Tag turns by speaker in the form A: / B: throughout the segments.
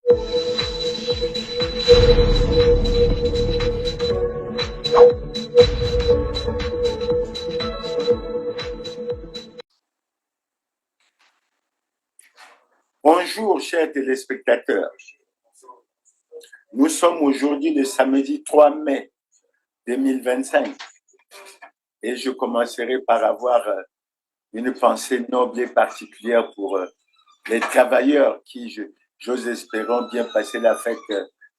A: Bonjour chers téléspectateurs, nous sommes aujourd'hui le samedi 3 mai 2025 et je commencerai par avoir une pensée noble et particulière pour les travailleurs qui, j'ose espérer, bien passer la fête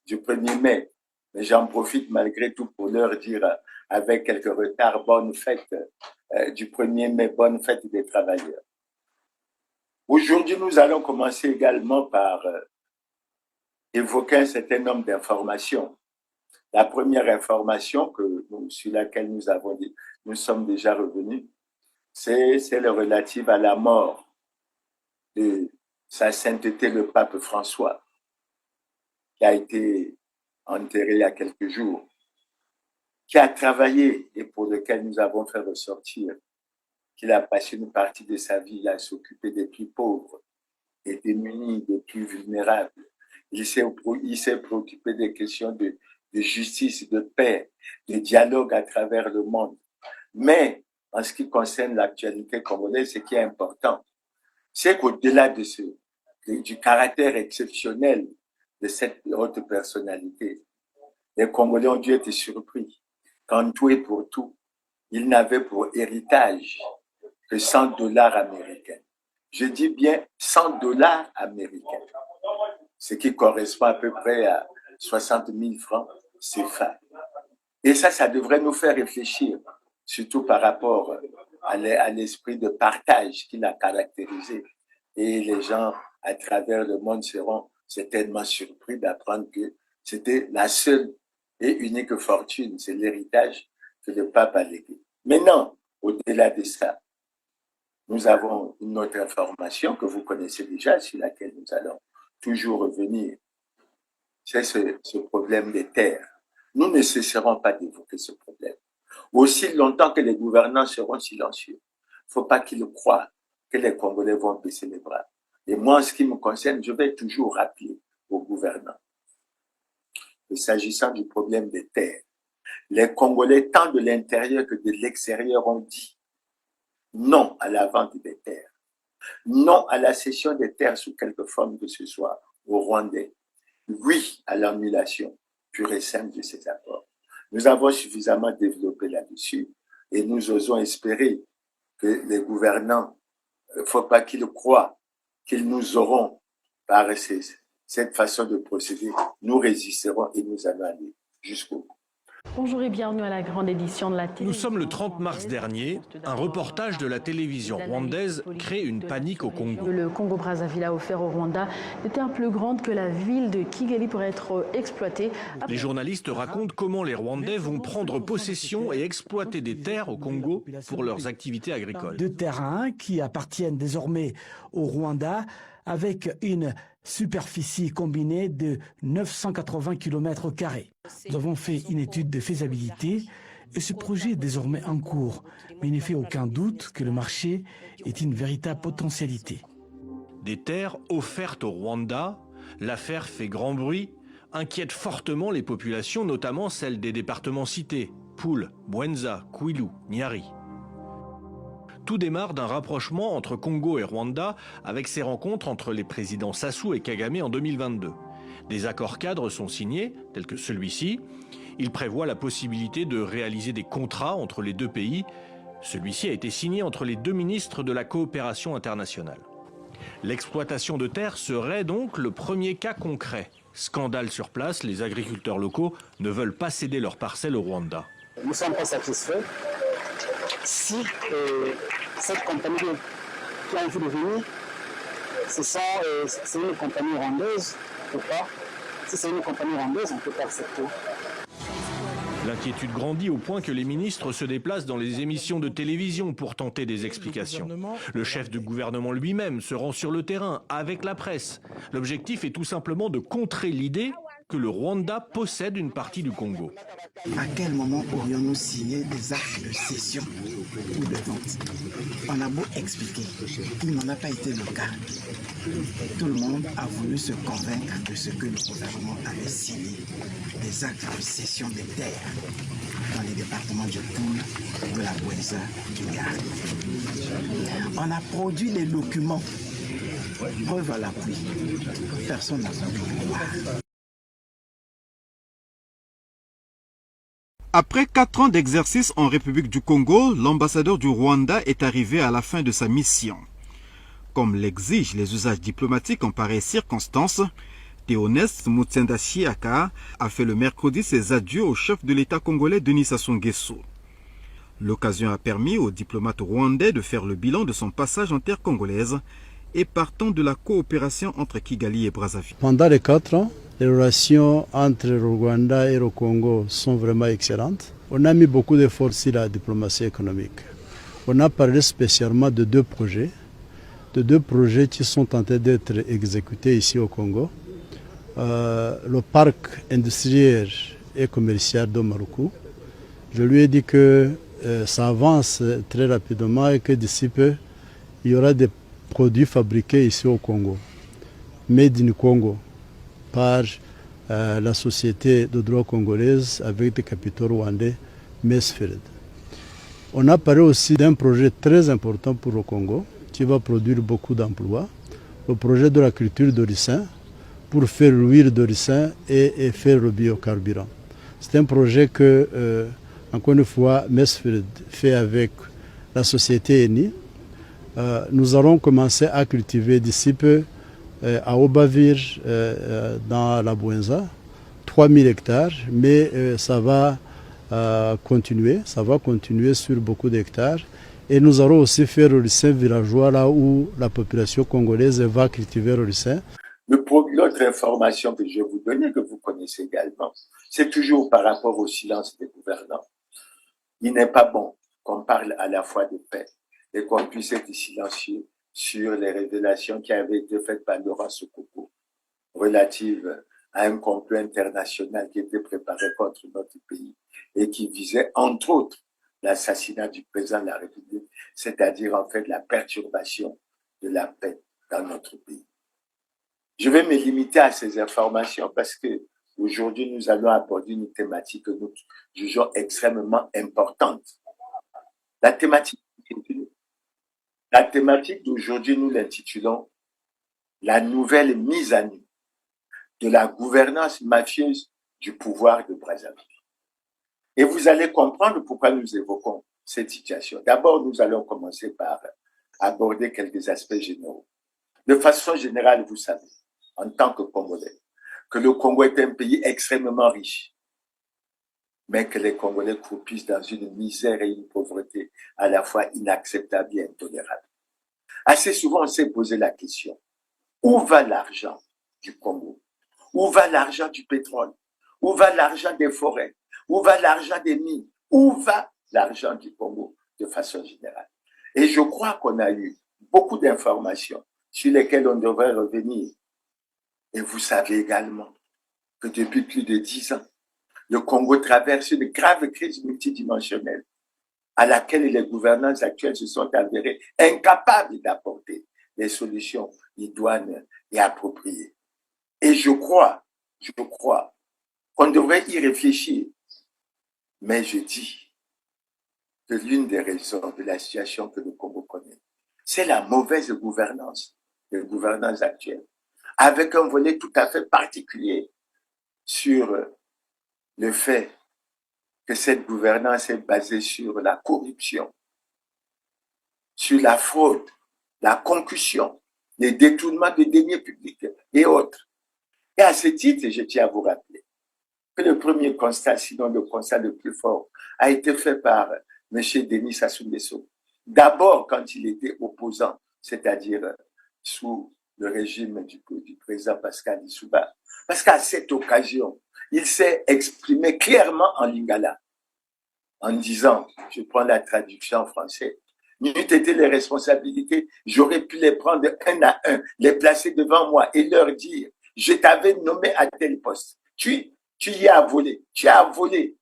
A: du 1er mai. Mais j'en profite malgré tout pour leur dire avec quelques retards, bonne fête du 1er mai, bonne fête des travailleurs. Aujourd'hui, nous allons commencer également par évoquer un certain nombre d'informations. La première information sur laquelle nous sommes déjà revenus, c'est celle relative à la mort de Sa Sainteté le Pape François, qui a été enterré il y a quelques jours, qui a travaillé et pour lequel nous avons fait ressortir qu'il a passé une partie de sa vie à s'occuper des plus pauvres, des démunis, des plus vulnérables. Il s'est préoccupé des questions de justice, de paix, de dialogue à travers le monde. Mais en ce qui concerne l'actualité congolaise, ce qui est important, c'est qu'au-delà du caractère exceptionnel de cette haute personnalité, les Congolais ont dû être surpris qu'en tout et pour tout, ils n'avaient pour héritage que $100 américains. Je dis bien $100 américains, ce qui correspond à peu près à 60 000 francs CFA. Et ça devrait nous faire réfléchir, surtout par rapport à l'esprit de partage qui l'a caractérisé. Et les gens à travers le monde seront certainement surpris d'apprendre que c'était la seule et unique fortune, c'est l'héritage que le pape a légué. Maintenant, au-delà de ça, nous avons une autre information que vous connaissez déjà, sur laquelle nous allons toujours revenir. C'est ce problème des terres. Nous ne cesserons pas d'évoquer ce problème. Aussi longtemps que les gouvernants seront silencieux, il ne faut pas qu'ils croient que les Congolais vont baisser les bras. Et moi, en ce qui me concerne, je vais toujours rappeler aux gouvernants que s'agissant du problème des terres, les Congolais, tant de l'intérieur que de l'extérieur, ont dit non à la vente des terres, non à la cession des terres sous quelque forme que ce soit aux Rwandais, oui à l'annulation pure et simple de ces accords. Nous avons suffisamment développé là-dessus et nous osons espérer que les gouvernants, il ne faut pas qu'ils croient qu'ils nous auront par cette façon de procéder. Nous résisterons et nous allons aller jusqu'au bout.
B: Bonjour et bienvenue à la grande édition de la télévision.
C: Nous sommes le 30 mars dernier. Un reportage de la télévision rwandaise crée une panique au Congo.
B: Le Congo-Brazzaville a offert au Rwanda des terres plus grandes que la ville de Kigali pour être exploitée.
C: Les journalistes racontent comment les Rwandais vont prendre possession et exploiter des terres au Congo pour leurs activités agricoles.
D: De terrains qui appartiennent désormais au Rwanda avec une superficie combinée de 980 km². Nous avons fait une étude de faisabilité et ce projet est désormais en cours, mais il ne fait aucun doute que le marché est une véritable potentialité.
C: Des terres offertes au Rwanda, l'affaire fait grand bruit, inquiète fortement les populations, notamment celles des départements cités, Poul, Bwenza, Kwilu, Nyari. Tout démarre d'un rapprochement entre Congo et Rwanda avec ces rencontres entre les présidents Sassou et Kagame en 2022. Des accords cadres sont signés, tels que celui-ci. Il prévoit la possibilité de réaliser des contrats entre les deux pays. Celui-ci a été signé entre les deux ministres de la coopération internationale. L'exploitation de terres serait donc le premier cas concret. Scandale sur place, les agriculteurs locaux ne veulent pas céder leurs parcelles au Rwanda.
E: Nous ne sommes pas satisfaits. Si cette compagnie qui a envie de venir, c'est une compagnie rwandaise ou pas. Si c'est une compagnie rwandaise, on ne peut pas accepter.
C: L'inquiétude grandit au point que les ministres se déplacent dans les émissions de télévision pour tenter des explications. Le chef de gouvernement lui-même se rend sur le terrain avec la presse. L'objectif est tout simplement de contrer l'idée que le Rwanda possède une partie du Congo.
F: À quel moment aurions-nous signé des actes de cession ou de vente? On a beau expliquer, il n'en a pas été le cas. Tout le monde a voulu se convaincre de ce que le gouvernement avait signé, des actes de cession des terres dans les départements du Poul, de la Bouenza, du Gard. On a produit des documents, preuve à l'appui. Personne n'a voulu le voir.
G: Après 4 ans d'exercice en République du Congo, l'ambassadeur du Rwanda est arrivé à la fin de sa mission. Comme l'exigent les usages diplomatiques en pareilles circonstances, Théoneste Mutsenda Chiaka a fait le mercredi ses adieux au chef de l'État congolais Denis Sassou Nguesso. L'occasion a permis au diplomate rwandais de faire le bilan de son passage en terre congolaise et partant de la coopération entre Kigali et Brazzaville.
H: Pendant les 4 ans, les relations entre le Rwanda et le Congo sont vraiment excellentes. On a mis beaucoup d'efforts sur la diplomatie économique. On a parlé spécialement de 2 projets, qui sont en train d'être exécutés ici au Congo. Le parc industriel et commercial de Maruku. Je lui ai dit que ça avance très rapidement et que d'ici peu, il y aura des produits fabriqués ici au Congo, made in Congo, par la société de droit congolaise avec des capitaux rwandais, Mesfield. On a parlé aussi d'un projet très important pour le Congo qui va produire beaucoup d'emplois, le projet de la culture de ricin pour faire l'huile de ricin et faire le biocarburant. C'est un projet que, encore une fois, Mesfield fait avec la société ENI. Nous allons commencer à cultiver d'ici peu à Obavir, dans la Bouenza, 3000 hectares, mais ça va continuer sur beaucoup d'hectares. Et nous allons aussi faire le ricin villageois là où la population congolaise va cultiver le ricin.
A: L'autre information que je vais vous donner, que vous connaissez également, c'est toujours par rapport au silence des gouvernants. Il n'est pas bon qu'on parle à la fois de paix et qu'on puisse être silencieux sur les révélations qui avaient été faites par Laurent Sokoko relatives à un complot international qui était préparé contre notre pays et qui visait, entre autres, l'assassinat du président de la République, c'est-à-dire en fait la perturbation de la paix dans notre pays. Je vais me limiter à ces informations parce que aujourd'hui nous allons aborder une thématique que nous jugeons extrêmement importante. La thématique d'aujourd'hui, nous l'intitulons « La nouvelle mise à nu de la gouvernance mafieuse du pouvoir de Brazzaville ». Et vous allez comprendre pourquoi nous évoquons cette situation. D'abord, nous allons commencer par aborder quelques aspects généraux. De façon générale, vous savez, en tant que Congolais, que le Congo est un pays extrêmement riche, mais que les Congolais croupissent dans une misère et une pauvreté à la fois inacceptable et intolérable. Assez souvent, on s'est posé la question, où va l'argent du Congo? Où va l'argent du pétrole? Où va l'argent des forêts? Où va l'argent des mines? Où va l'argent du Congo de façon générale? Et je crois qu'on a eu beaucoup d'informations sur lesquelles on devrait revenir. Et vous savez également que depuis plus de 10 ans, le Congo traverse une grave crise multidimensionnelle à laquelle les gouvernants actuels se sont avérés incapables d'apporter des solutions idoines et appropriées. Et je crois qu'on devrait y réfléchir. Mais je dis que l'une des raisons de la situation que le Congo connaît, c'est la mauvaise gouvernance des gouvernants actuels, avec un volet tout à fait particulier sur le fait que cette gouvernance est basée sur la corruption, sur la fraude, la concussion, les détournements de deniers publics et autres. Et à ce titre, je tiens à vous rappeler que le premier constat, sinon le constat le plus fort, a été fait par M. Denis Sassou Nguesso. D'abord, quand il était opposant, c'est-à-dire sous le régime du président Pascal Lissouba. Parce qu'à cette occasion, il s'est exprimé clairement en lingala, en disant, je prends la traduction en français, n'eût été les responsabilités, j'aurais pu les prendre un à un, les placer devant moi et leur dire, je t'avais nommé à tel poste. tu y as volé, tu as volé,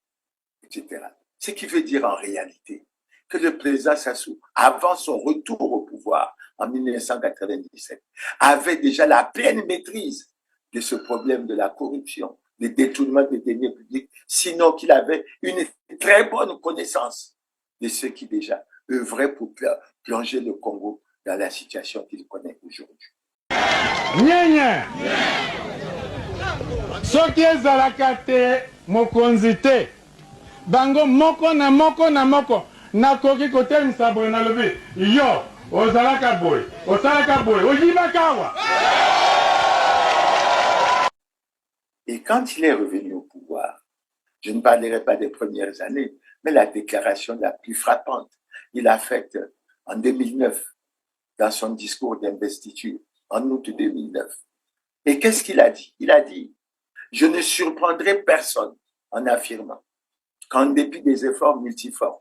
A: etc. Ce qui veut dire en réalité que le président Sassou, avant son retour au pouvoir en 1997, avait déjà la pleine maîtrise de ce problème de la corruption, des détournements des deniers publics, sinon qu'il avait une très bonne connaissance de ceux qui déjà œuvraient pour plonger le Congo dans la situation qu'il connaît aujourd'hui.
I: Soki ezalaka te mokonzi te bango moko na moko na moko nakoki kotelemisa boye nalobi yo ozalaka boye osalaka boye oyibaka awa.
A: Et quand il est revenu au pouvoir, je ne parlerai pas des premières années, mais la déclaration la plus frappante, il a faite en 2009 dans son discours d'investiture, en août 2009. Et qu'est-ce qu'il a dit? Il a dit: je ne surprendrai personne en affirmant qu'en dépit des efforts multiformes,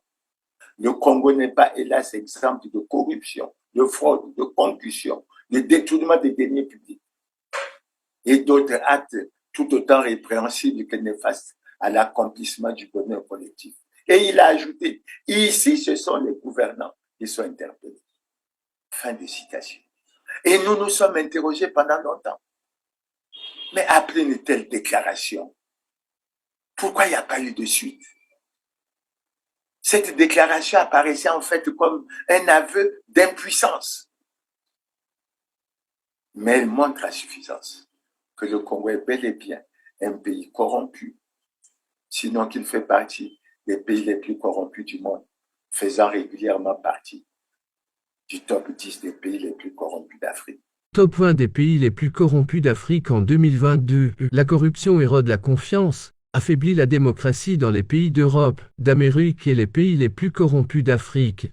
A: le Congo n'est pas, hélas, exemple de corruption, de fraude, de concussion, de détournement des deniers publics et d'autres actes tout autant répréhensibles que néfastes à l'accomplissement du bonheur collectif. Et il a ajouté: ici, ce sont les gouvernants qui sont interpellés. Fin de citation. Et nous nous sommes interrogés pendant longtemps. Mais après une telle déclaration, pourquoi il n'y a pas eu de suite? Cette déclaration apparaissait en fait comme un aveu d'impuissance. Mais elle montre à suffisance que le Congo est bel et bien un pays corrompu, sinon qu'il fait partie des pays les plus corrompus du monde, faisant régulièrement partie du top 10 des pays les plus corrompus d'Afrique.
J: Top 20 des pays les plus corrompus d'Afrique en 2022. La corruption érode la confiance, affaiblit la démocratie dans les pays d'Europe, d'Amérique et les pays les plus corrompus d'Afrique.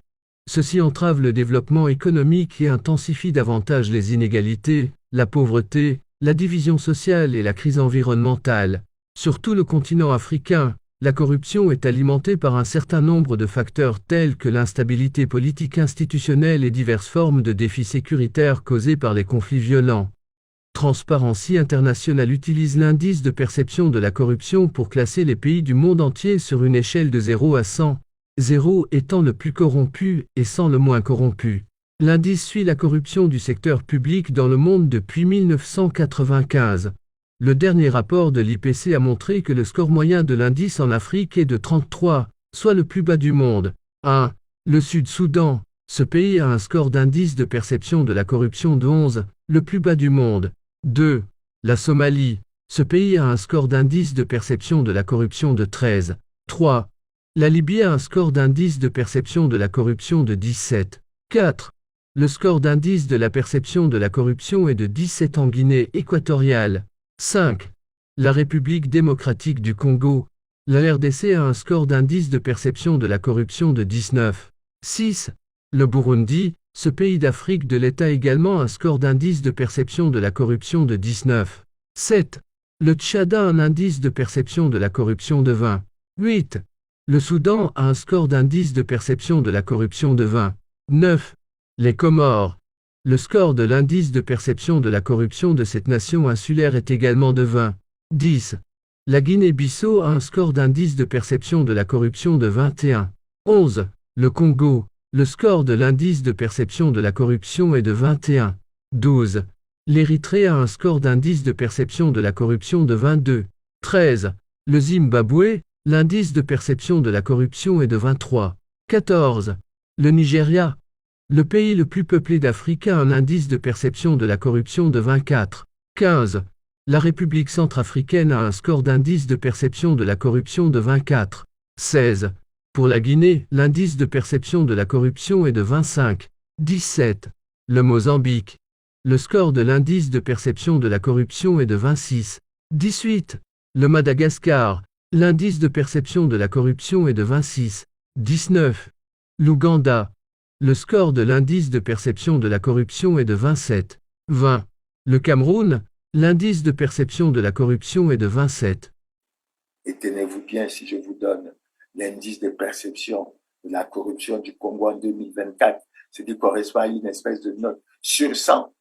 J: Ceci entrave le développement économique et intensifie davantage les inégalités, la pauvreté, la division sociale et la crise environnementale. Sur tout le continent africain, la corruption est alimentée par un certain nombre de facteurs tels que l'instabilité politique institutionnelle et diverses formes de défis sécuritaires causés par les conflits violents. Transparency International utilise l'indice de perception de la corruption pour classer les pays du monde entier sur une échelle de 0 à 100, 0 étant le plus corrompu et 100 le moins corrompu. L'indice suit la corruption du secteur public dans le monde depuis 1995. Le dernier rapport de l'IPC a montré que le score moyen de l'indice en Afrique est de 33, soit le plus bas du monde. 1. Le Sud-Soudan. Ce pays a un score d'indice de perception de la corruption de 11, le plus bas du monde. 2. La Somalie. Ce pays a un score d'indice de perception de la corruption de 13. 3. La Libye a un score d'indice de perception de la corruption de 17. 4. Le score d'indice de la perception de la corruption est de 17 en Guinée équatoriale. 5. La République démocratique du Congo. La RDC a un score d'indice de perception de la corruption de 19. 6. Le Burundi, ce pays d'Afrique de l'Est a également un score d'indice de perception de la corruption de 19. 7. Le Tchad a un indice de perception de la corruption de 20. 8. Le Soudan a un score d'indice de perception de la corruption de 20. 9. Les Comores. Le score de l'indice de perception de la corruption de cette nation insulaire est également de 20. 10. La Guinée-Bissau a un score d'indice de perception de la corruption de 21. 11. Le Congo. Le score de l'indice de perception de la corruption est de 21. 12. L'Érythrée a un score d'indice de perception de la corruption de 22. 13. Le Zimbabwe, l'indice de perception de la corruption est de 23. 14. Le Nigeria. Le pays le plus peuplé d'Afrique a un indice de perception de la corruption de 24. 15. La République centrafricaine a un score d'indice de perception de la corruption de 24. 16. Pour la Guinée, l'indice de perception de la corruption est de 25. 17. Le Mozambique. Le score de l'indice de perception de la corruption est de 26. 18. Le Madagascar. L'indice de perception de la corruption est de 26. 19. L'Ouganda. Le score de l'indice de perception de la corruption est de 27. 20. Le Cameroun. L'indice de perception de la corruption est de 27.
A: Et tenez-vous bien si je vous donne l'indice de perception de la corruption du Congo en 2024, ce qui correspond à une espèce de note sur 100.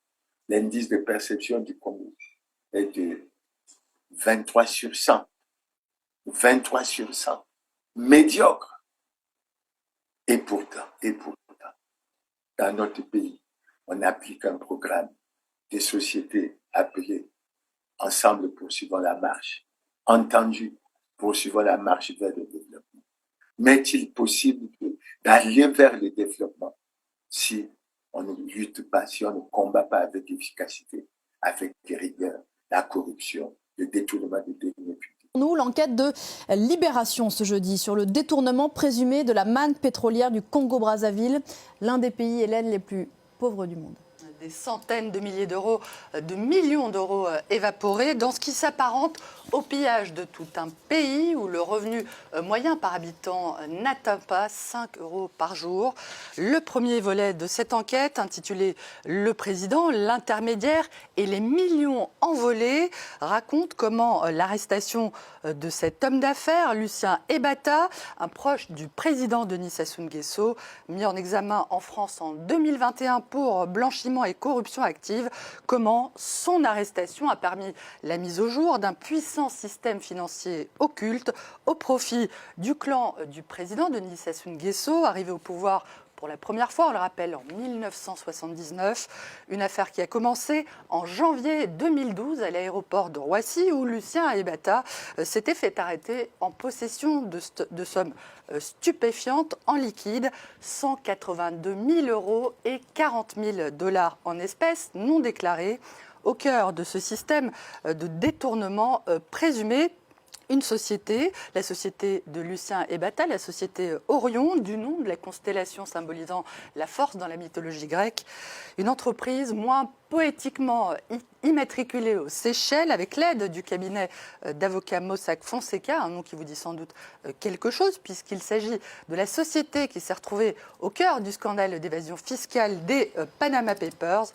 A: L'indice de perception du Congo est de 23 sur 100. 23 sur 100. Médiocre. Et pourtant, dans notre pays, on applique un programme des sociétés appelées Ensemble poursuivons la marche, entendu, poursuivons la marche vers le développement. Mais est-il possible d'aller vers le développement si on ne lutte pas, si on ne combat pas avec efficacité, avec rigueur, la corruption, le détournement des deniers publics?
K: Nous, l'enquête de Libération ce jeudi sur le détournement présumé de la manne pétrolière du Congo-Brazzaville, l'un des pays hélènes les plus pauvres du monde.
L: Des centaines de milliers d'euros, de millions d'euros évaporés dans ce qui s'apparente au pillage de tout un pays où le revenu moyen par habitant n'atteint pas 5 euros par jour. Le premier volet de cette enquête, intitulé « Le président, l'intermédiaire et les millions envolés », raconte comment l'arrestation de cet homme d'affaires, Lucien Ebata, un proche du président Denis Sassou Nguesso, mis en examen en France en 2021 pour blanchiment et corruption active, comment son arrestation a permis la mise au jour d'un puissant système financier occulte au profit du clan du président Denis Sassou Nguesso, arrivé au pouvoir pour la première fois, on le rappelle, en 1979, une affaire qui a commencé en janvier 2012 à l'aéroport de Roissy où Lucien Ebata s'était fait arrêter en possession de sommes stupéfiantes en liquide, 182 000 euros et 40 000 $ en espèces non déclarées, au cœur de ce système de détournement présumé. Une société, la société de Lucien Ebata, la société Orion, du nom de la constellation symbolisant la force dans la mythologie grecque. Une entreprise moins poétiquement immatriculée aux Seychelles avec l'aide du cabinet d'avocats Mossack Fonseca, un nom qui vous dit sans doute quelque chose puisqu'il s'agit de la société qui s'est retrouvée au cœur du scandale d'évasion fiscale des Panama Papers.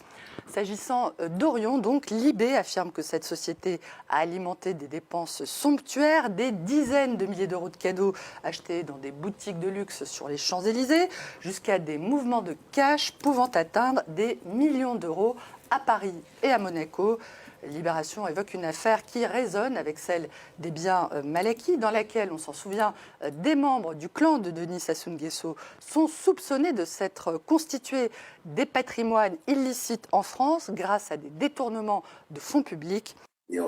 L: S'agissant d'Orion, donc, Libé affirme que cette société a alimenté des dépenses somptuaires, des dizaines de milliers d'euros de cadeaux achetés dans des boutiques de luxe sur les Champs-Élysées, jusqu'à des mouvements de cash pouvant atteindre des millions d'euros à Paris et à Monaco. Libération évoque une affaire qui résonne avec celle des biens mal acquis, dans laquelle, on s'en souvient, des membres du clan de Denis Sassou Nguesso sont soupçonnés de s'être constitués des patrimoines illicites en France grâce à des détournements de fonds publics.
A: Et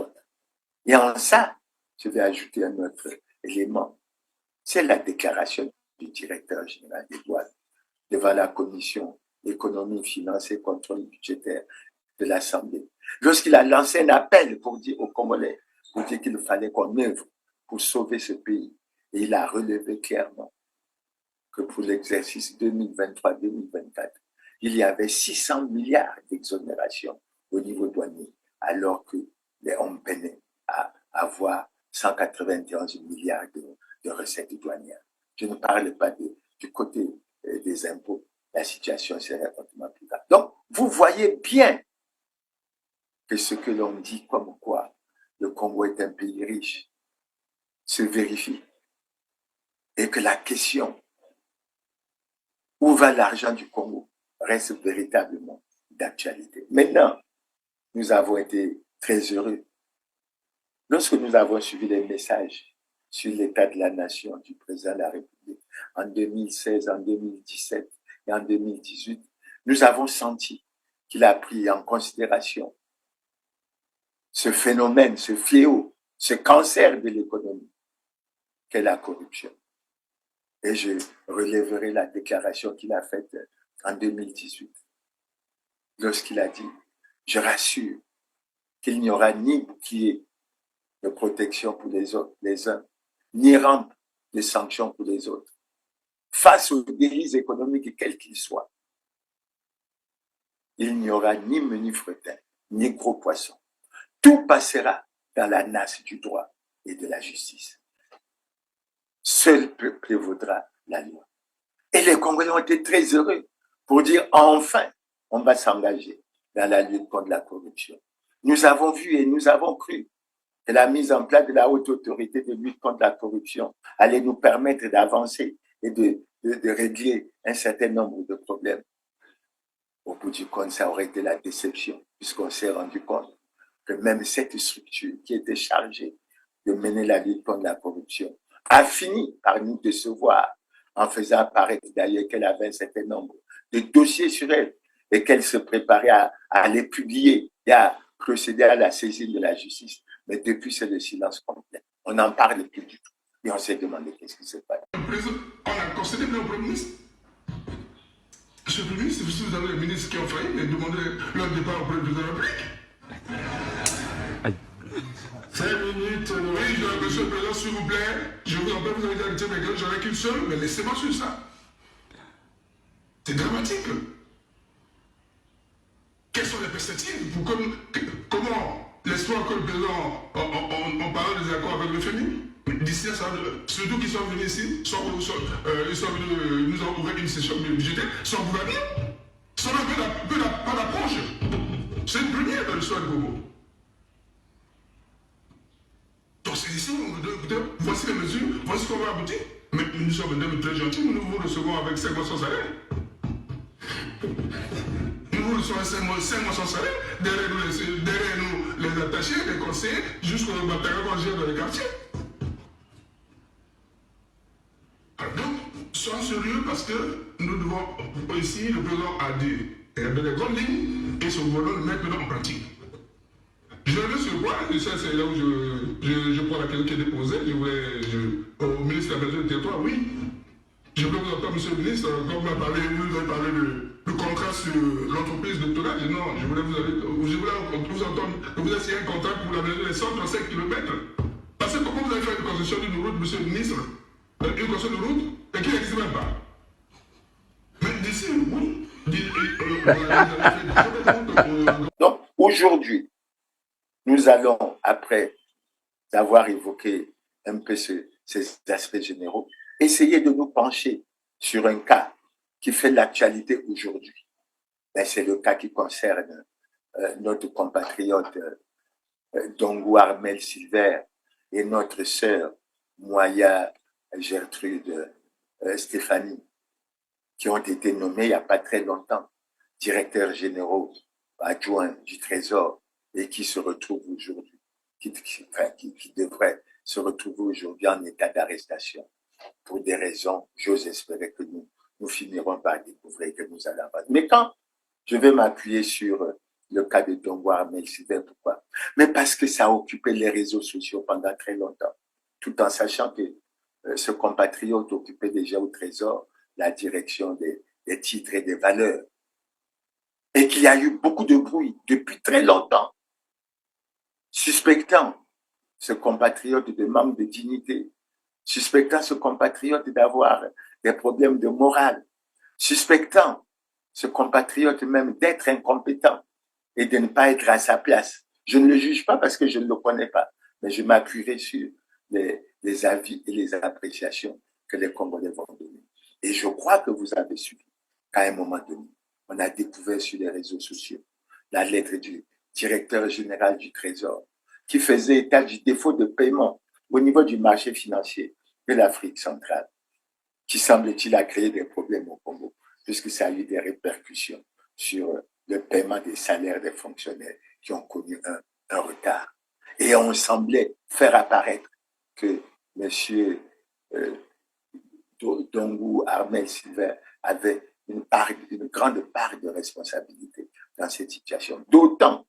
A: en ça, je vais ajouter un autre élément. C'est la déclaration du directeur général des douanes devant la commission économie, finance et contrôle budgétaire de l'Assemblée. Lorsqu'il a lancé un appel pour dire aux Congolais, pour dire qu'il fallait qu'on œuvre pour sauver ce pays. Et il a relevé clairement que pour l'exercice 2023-2024, il y avait 600 milliards d'exonération au niveau douanier, alors qu'on peinait à avoir 191 milliards de recettes douanières. Je ne parle pas du côté des impôts. La situation serait complètement plus grave. Donc, vous voyez bien que ce que l'on dit comme quoi le Congo est un pays riche se vérifie et que la question où va l'argent du Congo reste véritablement d'actualité. Maintenant, nous avons été très heureux lorsque nous avons suivi les messages sur l'état de la nation du président de la République en 2016, en 2017 et en 2018. Nous avons senti qu'il a pris en considération ce phénomène, ce fléau, ce cancer de l'économie qu'est la corruption. Et je relèverai la déclaration qu'il a faite en 2018, lorsqu'il a dit « Je rassure qu'il n'y aura ni bouclier de protection pour les uns, ni rampe de sanctions pour les autres. Face aux délits économiques, quels qu'ils soient, il n'y aura ni menu fretin, ni gros poisson. Tout passera dans la nasse du droit et de la justice. Seul prévaudra la loi. » Et les Congolais ont été très heureux pour dire enfin, on va s'engager dans la lutte contre la corruption. Nous avons vu et nous avons cru que la mise en place de la haute autorité de lutte contre la corruption allait nous permettre d'avancer et de régler un certain nombre de problèmes. Au bout du compte, ça aurait été la déception, puisqu'on s'est rendu compte que même cette structure qui était chargée de mener la lutte contre la corruption a fini par nous décevoir en faisant apparaître d'ailleurs qu'elle avait un certain nombre de dossiers sur elle et qu'elle se préparait à les publier et à procéder à la saisine de la justice. Mais depuis, c'est le silence complet. On n'en parle plus du tout. Et on s'est demandé qu'est-ce qui se passe.
I: On a constaté le Premier ministre. Monsieur le Premier ministre, si vous avez les ministres qui ont failli, mais demandez leur départ auprès du président de la République. 5 minutes, oui, monsieur le Président, s'il vous plaît, je vous en prie, vous avez dit à mes gars, j'en ai qu'une seule, mais laissez-moi sur ça. C'est dramatique. Quelles sont les perspectives pour comment l'espoir que le président, on parle des accords avec le FMI, d'ici à ça, surtout qu'ils sont venus ici, ils sont venus nous ouvrir une session budgétaire, sans gouvernement, sans un peu d'approche. C'est une première dans l'histoire du Congo. Donc c'est ici, voici les mesures, voici ce qu'on va aboutir. Mais nous sommes des très gentils, nous vous recevons avec 5 mois sans salaire. Nous vous recevons 5 mois sans salaire, derrière nous les attachés, les conseillers, jusqu'au bataillon qu'on gère dans les quartiers. Donc, soyons sérieux parce que nous devons, ici, le président a dit, il y a des grandes lignes, et ce gouvernement le mettre maintenant en pratique. Je reviens sur le point, et ça c'est là où je prends la question qui est déposée, au ministre de la Maison du Territoire, oui. Je voulais vous entendre, monsieur le ministre, quand vous avez parlé du contrat sur l'entreprise de tonnage, non, je voulais vous entendre que vous avez signé un contrat pour l'aménagement des 135 km. Parce que comment vous avez fait une concession d'une route, monsieur le ministre, une concession de route, et qui n'existe même pas. Mais d'ici, oui.
A: Donc, aujourd'hui, nous allons, après avoir évoqué un peu ces aspects généraux, essayer de nous pencher sur un cas qui fait l'actualité aujourd'hui. C'est le cas qui concerne notre compatriote Dongou Armel Silver et notre sœur Moya Gertrude Stéphanie, qui ont été nommés il n'y a pas très longtemps directeurs généraux adjoints du Trésor et qui se retrouvent aujourd'hui, qui devraient se retrouver aujourd'hui en état d'arrestation pour des raisons, j'ose espérer que nous finirons par découvrir que nous allons avoir. Mais quand je vais m'appuyer sur le cas de Dongou Armel Silver, pourquoi? Mais parce que ça a occupé les réseaux sociaux pendant très longtemps, tout en sachant que ce compatriote occupait déjà au Trésor la direction des titres et des valeurs. Et qu'il y a eu beaucoup de bruit depuis très longtemps, suspectant ce compatriote de manque de dignité, suspectant ce compatriote d'avoir des problèmes de morale, suspectant ce compatriote même d'être incompétent et de ne pas être à sa place. Je ne le juge pas parce que je ne le connais pas, mais je m'appuierai sur les avis et les appréciations que les Congolais vont donner. Et je crois que vous avez suivi qu'à un moment donné, on a découvert sur les réseaux sociaux la lettre du directeur général du Trésor qui faisait état du défaut de paiement au niveau du marché financier de l'Afrique centrale, qui semble-t-il a créé des problèmes au Congo, puisque ça a eu des répercussions sur le paiement des salaires des fonctionnaires qui ont connu un retard. Et on semblait faire apparaître que M. Dongou Armel Silver avait une grande part de responsabilité dans cette situation. D'autant,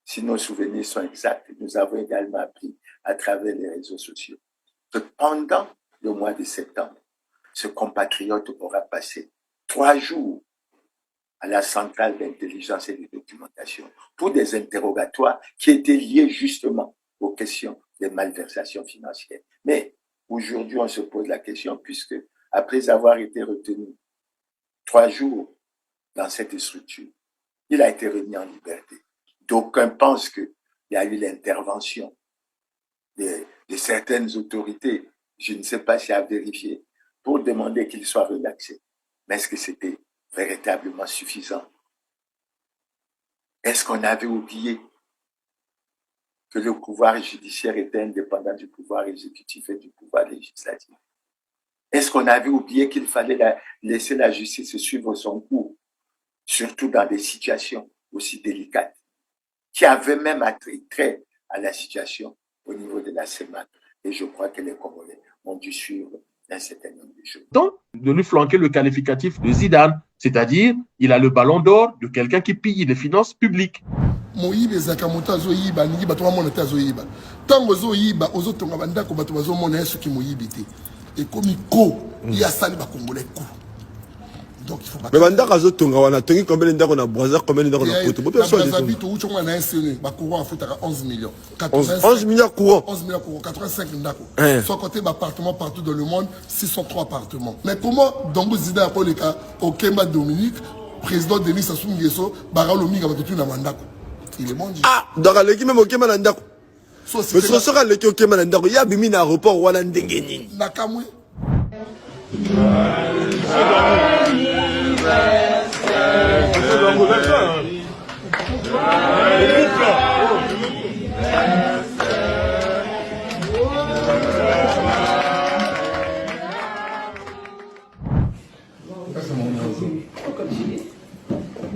A: si nos souvenirs sont exacts, nous avons également appris à travers les réseaux sociaux que pendant le mois de septembre, ce compatriote aura passé 3 jours à la centrale d'intelligence et de documentation pour des interrogatoires qui étaient liés justement aux questions des malversations financières. Mais aujourd'hui, on se pose la question puisque après avoir été retenu 3 jours dans cette structure, il a été remis en liberté. D'aucuns pensent qu'il y a eu l'intervention de certaines autorités, je ne sais pas si à vérifier, pour demander qu'il soit relaxé. Mais est-ce que c'était véritablement suffisant? Est-ce qu'on avait oublié que le pouvoir judiciaire était indépendant du pouvoir exécutif et du pouvoir législatif? Est-ce qu'on avait oublié qu'il fallait laisser la justice suivre son cours, surtout dans des situations aussi délicates? qui avait même attrait à la situation au niveau de la CEMAC. Et je crois que les Congolais ont dû suivre un certain nombre de choses.
M: Donc, de lui flanquer le qualificatif de Zidane, c'est-à-dire il a le ballon d'or de quelqu'un qui pille les finances publiques.
N: moyibi ezaka moto azoyiba ningi bato bamona te azoyiba ntango ozoyiba ozotonga bandako bato bazomona ye soki moyibi te ekomi ko ye asali bakongolais ko donc il faut
O: mais bandako azotonga wana tongi combien de ndako na Brazza combien de ndako na Poto bope so
N: les habitants où chonga na SN ba courant afutaka 11 millions
O: 11 millions courant
N: 11 millions courant 85 ndako soit côté appartements partout dans le monde 603 appartements mais comment Dongo Zida Poleka Okemba Dominique président Denis Sassou Nguesso baralo minga batutu na mandako il est bon dit
O: ah donc aleki même Okemba na ndako mais so sera aleki Okemba na ndako ya bimi na aéroport wana ndenge nini
N: na kamwe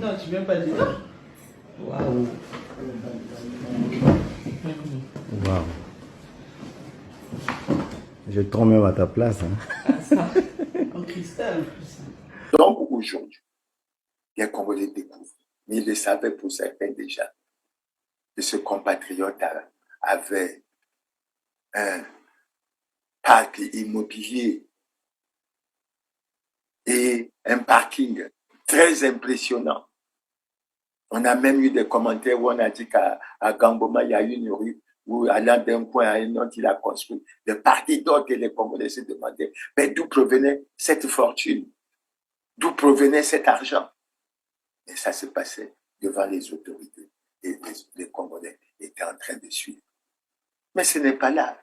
P: Non, tu viens pas dire. Waouh.
Q: Waouh. Je tombe même à ta place. Hein.
P: En cristal.
A: Donc aujourd'hui, les Congolais découvrent, mais ils le savaient pour certains déjà, que ce compatriote avait un parc immobilier et un parking très impressionnant. On a même eu des commentaires où on a dit qu'à Gamboma, il y a une rue où, allant d'un point à un autre, il a construit de part et d'autre, et les Congolais se demandaient mais d'où provenait cette fortune, d'où provenait cet argent. Et ça se passait devant les autorités. Et les Congolais étaient en train de suivre. Mais ce n'est pas là.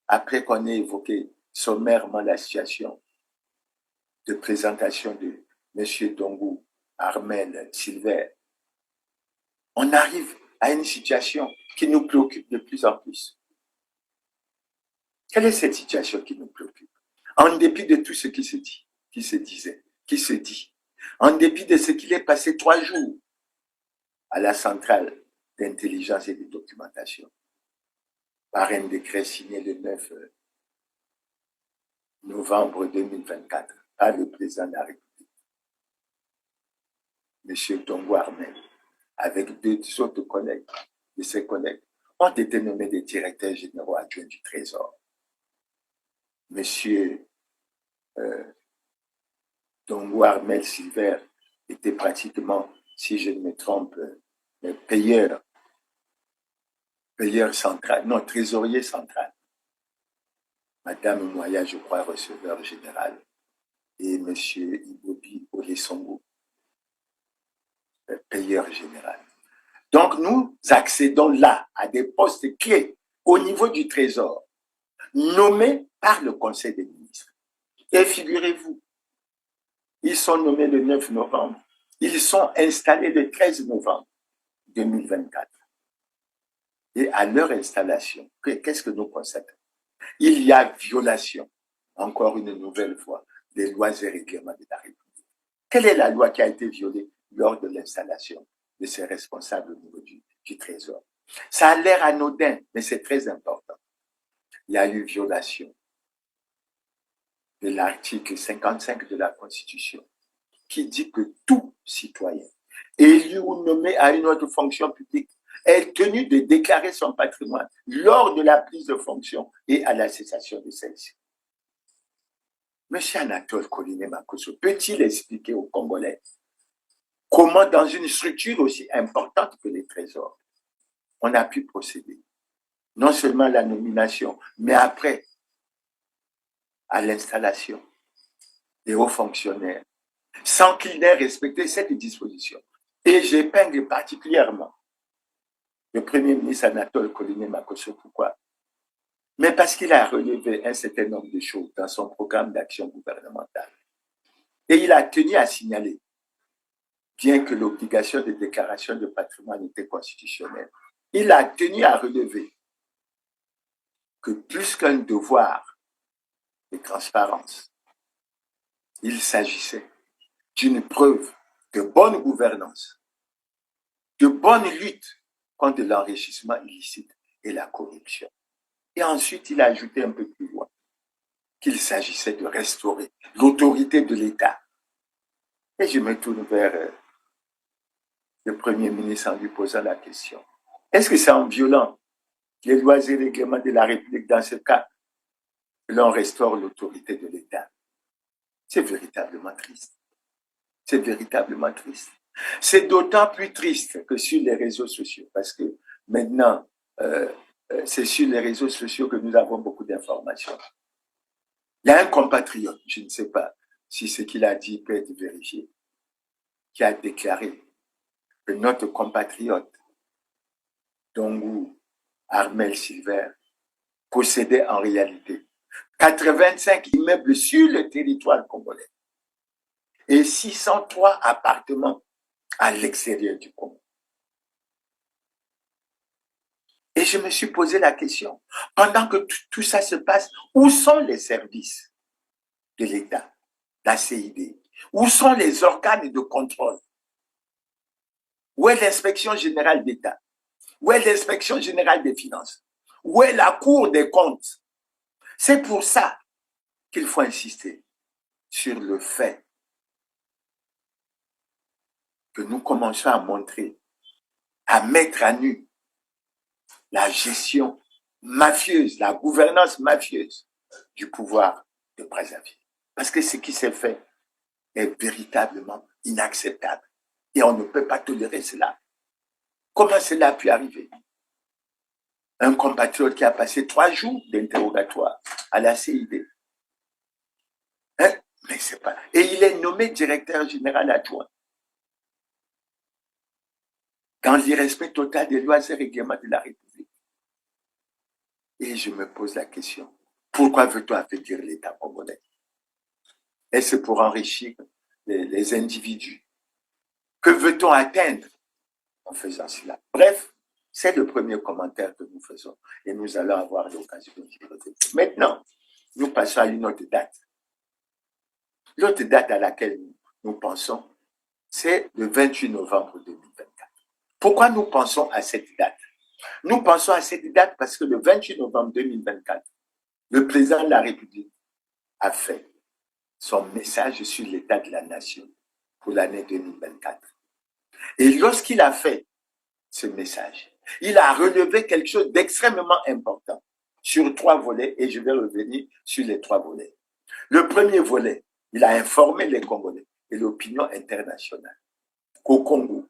A: Après qu'on ait évoqué sommairement la situation de présentation de M. Dongou, Armel, Silver, on arrive à une situation qui nous préoccupe de plus en plus. Quelle est cette situation qui nous préoccupe? En dépit de tout ce qui se dit, qui se disait, qui se dit, en dépit de ce qu'il est passé 3 jours à la centrale d'intelligence et de documentation, par un décret signé le 9 novembre 2024 par le président de la République, M. Dongou Armel, avec 2 autres collègues, de ses collègues, ont été nommés des directeurs généraux adjoints du Trésor. M. Dongou Armel Silver était pratiquement, si je ne me trompe, payeur central, non, trésorier central. Madame Moya, je crois, receveur général. Et M. Ibobi Olesongo, payeur général. Donc, nous accédons là à des postes clés au niveau du Trésor, nommés par le Conseil des ministres. Et figurez-vous, ils sont nommés le 9 novembre, ils sont installés le 13 novembre 2024. Et à leur installation, qu'est-ce que nous constatons? Il y a violation, encore une nouvelle fois, des lois et règlements de la République. Quelle est la loi qui a été violée lors de l'installation de ces responsables au niveau du Trésor? Ça a l'air anodin, mais c'est très important. Il y a eu violation de l'article 55 de la Constitution qui dit que tout citoyen élu ou nommé à une autre fonction publique est tenu de déclarer son patrimoine lors de la prise de fonction et à la cessation de celle-ci. Monsieur Anatole Koliné-Makosso peut-il expliquer aux Congolais comment dans une structure aussi importante que les trésors, on a pu procéder non seulement à la nomination, mais après à l'installation des hauts fonctionnaires, sans qu'ils n'aient respecté cette disposition. Et j'épingle particulièrement le Premier ministre Anatole Koliné-Makosso. Pourquoi? Mais parce qu'il a relevé un certain nombre de choses dans son programme d'action gouvernementale. Et il a tenu à signaler, bien que l'obligation de déclaration de patrimoine était constitutionnelle, il a tenu à relever que plus qu'un devoir de transparence, il s'agissait d'une preuve de bonne gouvernance, de bonne lutte contre l'enrichissement illicite et la corruption. Et ensuite, il a ajouté un peu plus loin qu'il s'agissait de restaurer l'autorité de l'État. Et je me tourne vers le Premier ministre en lui posant la question. Est-ce que c'est en violant les lois et règlements de la République dans ce cas que l'on restaure l'autorité de l'État? C'est véritablement triste. C'est véritablement triste. C'est d'autant plus triste que sur les réseaux sociaux, parce que maintenant, c'est sur les réseaux sociaux que nous avons beaucoup d'informations. Il y a un compatriote, je ne sais pas si ce qu'il a dit peut être vérifié, qui a déclaré que notre compatriote, Dongou Armel Silver, possédait en réalité 85 immeubles sur le territoire congolais et 603 appartements à l'extérieur du Congo. Et je me suis posé la question, pendant que tout ça se passe, où sont les services de l'État, la CID? Où sont les organes de contrôle? Où est l'inspection générale d'État? Où est l'inspection générale des finances? Où est la Cour des comptes? C'est pour ça qu'il faut insister sur le fait que nous commençons à montrer, à mettre à nu la gestion mafieuse, la gouvernance mafieuse du pouvoir de Brazzaville. Parce que ce qui s'est fait est véritablement inacceptable. Et on ne peut pas tolérer cela. Comment cela a pu arriver? Un compatriote qui a passé 3 jours d'interrogatoire à la CID. Hein? Mais c'est pas... Et il est nommé directeur général adjoint. Dans l'irrespect total des lois et règlements de la République. Et je me pose la question, pourquoi veut-on affaiblir l'État congolais? Est-ce pour enrichir les individus? Que veut-on atteindre en faisant cela? Bref, c'est le premier commentaire que nous faisons et nous allons avoir l'occasion d'y revenir. Maintenant, nous passons à une autre date. L'autre date à laquelle nous pensons, c'est le 28 novembre 2024. Pourquoi nous pensons à cette date? Nous pensons à cette date parce que le 28 novembre 2024, le président de la République a fait son message sur l'état de la nation pour l'année 2024. Et lorsqu'il a fait ce message, il a relevé quelque chose d'extrêmement important sur 3 volets et je vais revenir sur les 3 volets. Le premier volet, il a informé les Congolais et l'opinion internationale qu'au Congo,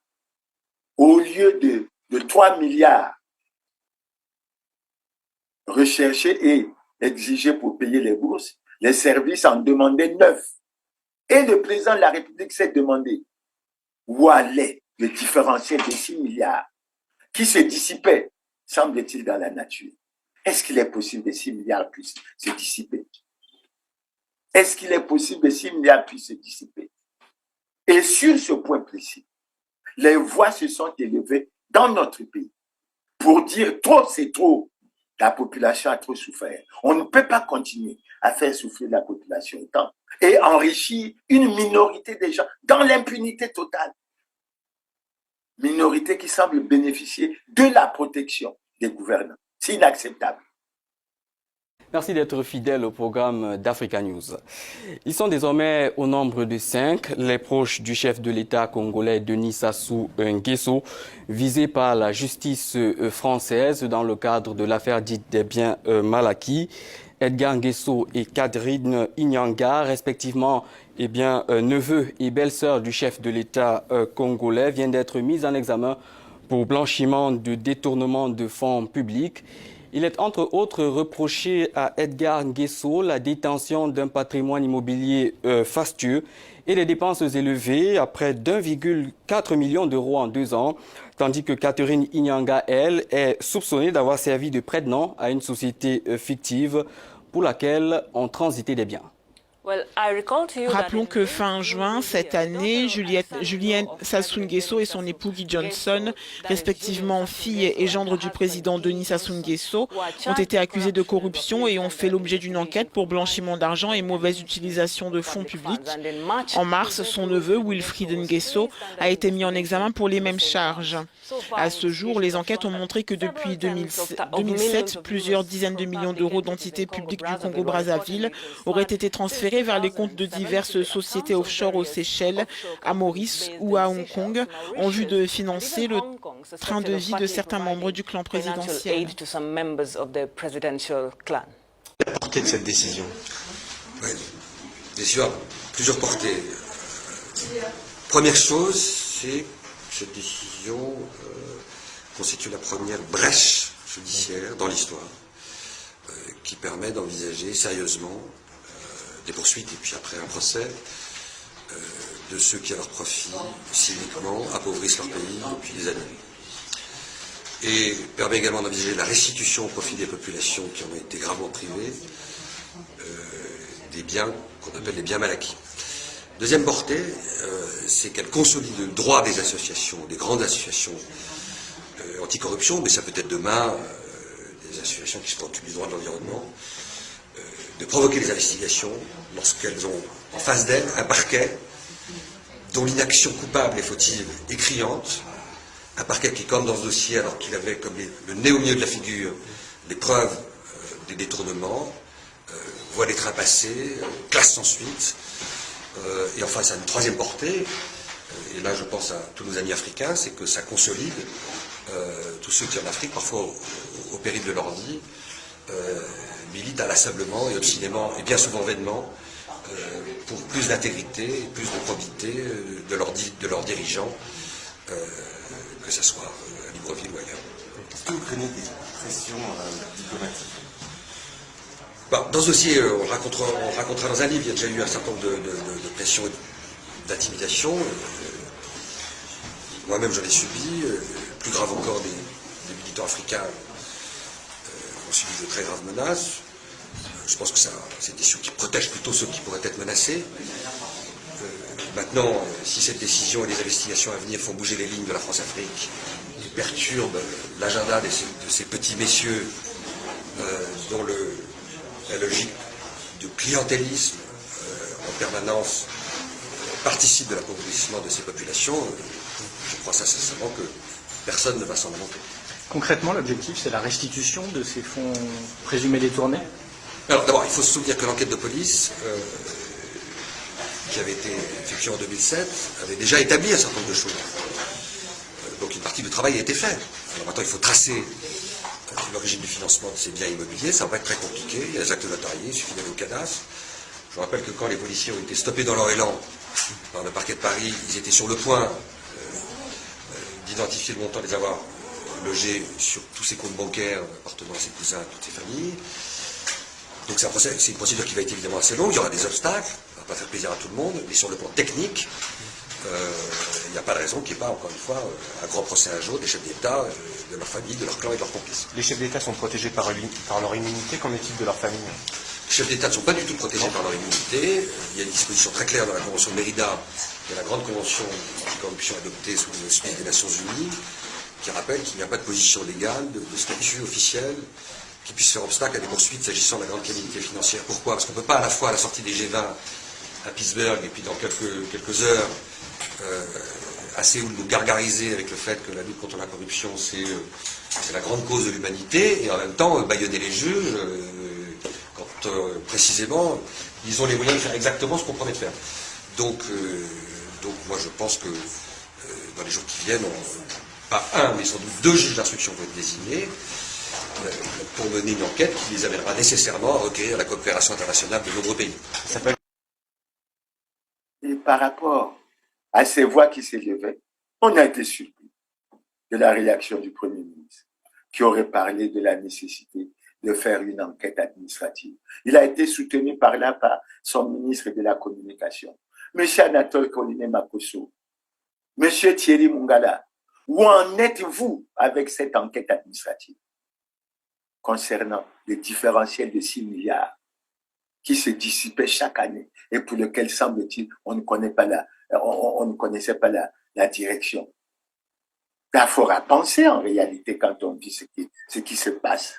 A: au lieu de 3 milliards recherchés et exigés pour payer les bourses, les services en demandaient 9. Et le président de la République s'est demandé où allait le différentiel de 6 milliards qui se dissipait, semble-t-il, dans la nature. Est-ce qu'il est possible que 6 milliards puissent se dissiper? Est-ce qu'il est possible que 6 milliards puissent se dissiper? Et sur ce point précis, les voix se sont élevées dans notre pays pour dire trop, c'est trop. La population a trop souffert. On ne peut pas continuer à faire souffrir la population autant et enrichir une minorité des gens dans l'impunité totale. Minorité qui semble bénéficier de la protection des gouvernants. C'est inacceptable.
R: Merci d'être fidèle au programme d'Africa News. Ils sont désormais au nombre de 5, les proches du chef de l'État congolais Denis Sassou Nguesso, visés par la justice française dans le cadre de l'affaire dite des biens mal acquis. Edgar Nguesso et Catherine Inyanga, respectivement neveu et belle-sœur du chef de l'État congolais, viennent d'être mis en examen pour blanchiment de détournement de fonds publics. Il est entre autres reproché à Edgar Nguesso la détention d'un patrimoine immobilier fastueux et des dépenses élevées à près d'1,4 million d'euros en 2 ans, tandis que Catherine Inyanga, elle, est soupçonnée d'avoir servi de prête-nom à une société fictive pour laquelle on transitait des biens.
S: Rappelons que fin juin cette année, Julian Sassou Nguesso et son époux Guy Johnson, respectivement fille et gendre du président Denis Sassou Nguesso, ont été accusés de corruption et ont fait l'objet d'une enquête pour blanchiment d'argent et mauvaise utilisation de fonds publics. En mars, son neveu Wilfried Nguesso a été mis en examen pour les mêmes charges. À ce jour, les enquêtes ont montré que depuis 2007, plusieurs dizaines de millions d'euros d'entités publiques du Congo-Brazzaville auraient été transférés vers les comptes de diverses sociétés offshore aux Seychelles, à Maurice ou à Hong Kong, en vue de financer le train de vie de certains membres du clan présidentiel.
T: La portée de cette décision?
U: Oui, bien sûr, plusieurs portées. Première chose, c'est que cette décision constitue la première brèche judiciaire dans l'histoire qui permet d'envisager sérieusement des poursuites et puis après un procès de ceux qui, à leur profit, cyniquement appauvrissent leur pays depuis des années. Et permet également d'envisager la restitution au profit des populations qui en ont été gravement privées des biens qu'on appelle les biens mal acquis. Deuxième portée, c'est qu'elle consolide le droit des associations, des grandes associations anticorruption, mais ça peut être demain des associations qui se préoccupent du droit de l'environnement, de provoquer des investigations lorsqu'elles ont en face d'elles un parquet dont l'inaction coupable et fautive est criante, un parquet qui, comme dans ce dossier, alors qu'il avait comme le nez au milieu de la figure les preuves des détournements, voit les trains passer, classe sans suite, et enfin ça a une troisième portée, et là je pense à tous nos amis africains, c'est que ça consolide tous ceux qui en Afrique, parfois au péril de leur vie, militent inlassablement et obstinément, et bien souvent vainement, pour plus d'intégrité et plus de probité de leurs dirigeants, que ce soit à Libreville ou ailleurs.
T: Est-ce que vous craignez des pressions diplomatiques?
U: Dans ce dossier, on racontera dans un livre, il y a déjà eu un certain nombre de pressions, d'intimidation. Moi-même, j'en ai subi. Plus grave encore, des militants africains ont subi de très graves menaces. Je pense que c'est une décision qui protège plutôt ceux qui pourraient être menacés. Maintenant, si cette décision et les investigations à venir font bouger les lignes de la France-Afrique et perturbent l'agenda de ces petits messieurs dont la logique de clientélisme en permanence participe de l'appauvrissement de ces populations, je crois sincèrement que personne ne va s'en lamenter.
T: Concrètement, l'objectif, c'est la restitution de ces fonds présumés détournés?
U: Alors d'abord, il faut se souvenir que l'enquête de police, qui avait été effectuée en 2007, avait déjà établi un certain nombre de choses. Donc une partie du travail a été faite. Alors maintenant, il faut tracer l'origine du financement de ces biens immobiliers. Ça va être très compliqué. Il y a les actes notariés, il suffit d'aller au cadastre. Je rappelle que quand les policiers ont été stoppés dans leur élan par le parquet de Paris, ils étaient sur le point d'identifier le montant des avoirs logés sur tous ces comptes bancaires appartenant à ses cousins, à toutes ses familles. Donc c'est une procédure qui va être évidemment assez longue. Il y aura des obstacles. Ça ne va pas faire plaisir à tout le monde. Mais sur le plan technique, il n'y a pas de raison qu'il n'y ait pas, encore une fois, un grand procès un jour des chefs d'État, de leur famille, de leur clan et de leurs complices.
T: Les chefs d'État sont protégés par leur immunité. Qu'en est-il de leur famille?
U: Les chefs d'État ne sont pas du tout protégés par leur immunité. Il y a une disposition très claire dans la Convention de Mérida, qui est la grande convention anticorruption adoptée sous l'auspice des Nations Unies, qui rappelle qu'il n'y a pas de position légale, de statut officiel, qui puisse faire obstacle à des poursuites s'agissant de la grande criminalité financière. Pourquoi? Parce qu'on ne peut pas à la fois à la sortie des G20 à Pittsburgh et puis dans quelques heures à Séoul nous gargariser avec le fait que la lutte contre la corruption c'est la grande cause de l'humanité et en même temps bâillonner les juges quand précisément ils ont les moyens de faire exactement ce qu'on promet de faire. Donc moi je pense que dans les jours qui viennent, pas un mais sans doute 2 juges d'instruction vont être désignés pour mener une enquête qui les amènera nécessairement à requérir la coopération internationale de nombreux pays.
A: Et par rapport à ces voix qui s'élevaient, on a été surpris de la réaction du Premier ministre, qui aurait parlé de la nécessité de faire une enquête administrative. Il a été soutenu par son ministre de la Communication, M. Anatole Koliné Makosso, M. Thierry Mungala. Où en êtes-vous avec cette enquête administrative concernant les différentiels de 6 milliards qui se dissipait chaque année et pour lequel, semble-t-il, on ne connaissait pas la direction. Il faudra penser en réalité quand on dit ce qui se passe,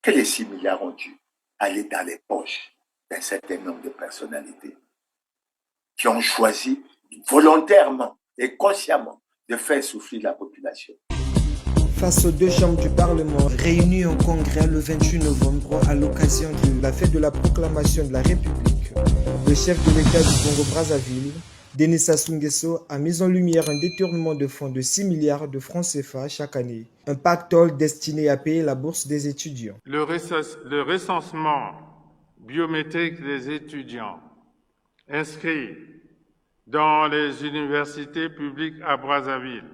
A: que les 6 milliards ont dû aller dans les poches d'un certain nombre de personnalités qui ont choisi volontairement et consciemment de faire souffrir la population.
B: Face aux deux chambres du Parlement réunies en congrès le 28 novembre à l'occasion de la fête de la proclamation de la République, le chef de l'État du Congo-Brazzaville, Denis Sassou Nguesso, a mis en lumière un détournement de fonds de 6 milliards de francs CFA chaque année, un pactole destiné à payer la bourse des étudiants.
I: Le recensement biométrique des étudiants inscrits dans les universités publiques à Brazzaville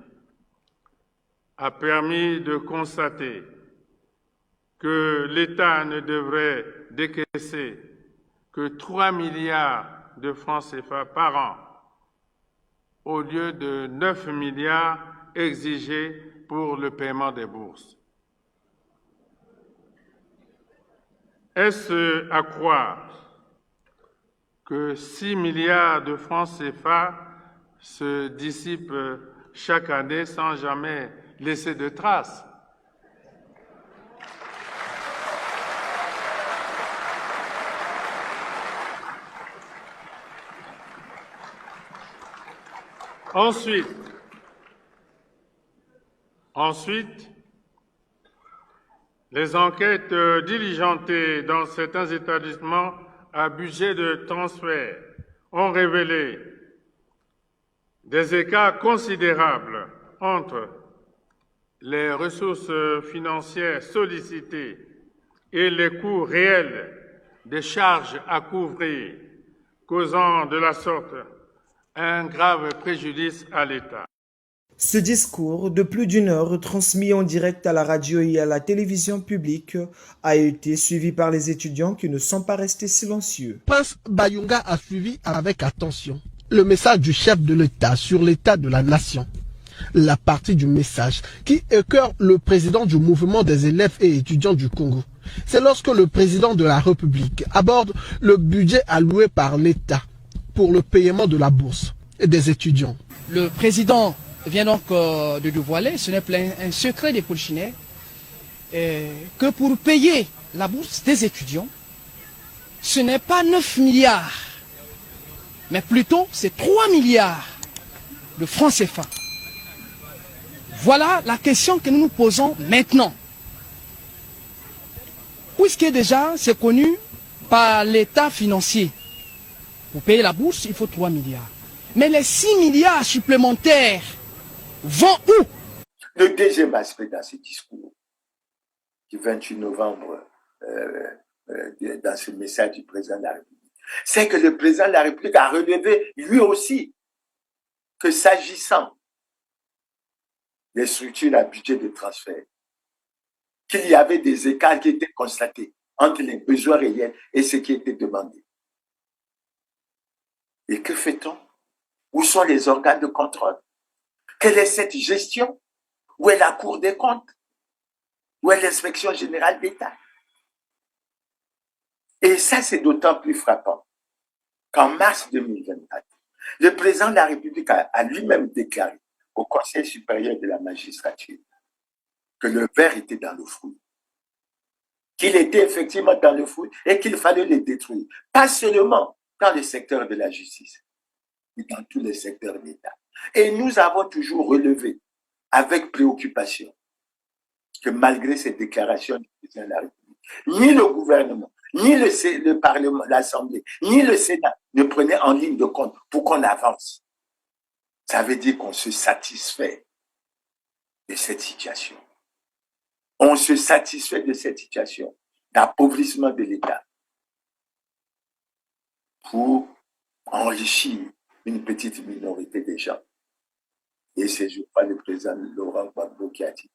I: a permis de constater que l'État ne devrait décaisser que 3 milliards de francs CFA par an au lieu de 9 milliards exigés pour le paiement des bourses. Est-ce à croire que 6 milliards de francs CFA se dissipent chaque année sans jamais laisser de traces? Ensuite, les enquêtes diligentées dans certains établissements à budget de transfert ont révélé des écarts considérables entre les ressources financières sollicitées et les coûts réels des charges à couvrir, causant de la sorte un grave préjudice à l'État.
B: Ce discours de plus d'une heure, transmis en direct à la radio et à la télévision publique, a été suivi par les étudiants qui ne sont pas restés silencieux.
V: Prince Bayunga a suivi avec attention le message du chef de l'État sur l'état de la nation. La partie du message qui écœure le président du mouvement des élèves et étudiants du Congo. C'est lorsque le président de la République aborde le budget alloué par l'État pour le paiement de la bourse et des étudiants.
W: Le président vient donc de dévoiler, ce n'est pas un secret des polichinelles, que pour payer la bourse des étudiants, ce n'est pas 9 milliards, mais plutôt c'est 3 milliards de francs CFA. Voilà la question que nous nous posons maintenant. Puisque déjà c'est connu par l'état financier, pour payer la bourse, il faut 3 milliards. Mais les 6 milliards supplémentaires vont où?
A: Le deuxième aspect dans ce discours du 28 novembre, dans ce message du président de la République, c'est que le président de la République a relevé lui aussi que s'agissant des structures à budget de transfert, qu'il y avait des écarts qui étaient constatés entre les besoins réels et ce qui était demandé. Et que fait-on? Où sont les organes de contrôle? Quelle est cette gestion? Où est la Cour des comptes? Où est l'inspection générale d'État? Et ça, c'est d'autant plus frappant qu'en mars 2024, le président de la République a lui-même déclaré au Conseil supérieur de la magistrature que le verre était dans le fruit, qu'il était effectivement dans le fruit et qu'il fallait le détruire, pas seulement dans le secteur de la justice, mais dans tous les secteurs d'État. Et nous avons toujours relevé avec préoccupation que malgré ces déclarations du président de la République, ni le gouvernement, ni le Parlement, l'Assemblée, ni le Sénat ne prenaient en ligne de compte pour qu'on avance. Ça veut dire qu'on se satisfait de cette situation. On se satisfait de cette situation d'appauvrissement de l'État pour enrichir une petite minorité de gens. Et c'est, je crois, le président Laurent Gbagbo qui a dit,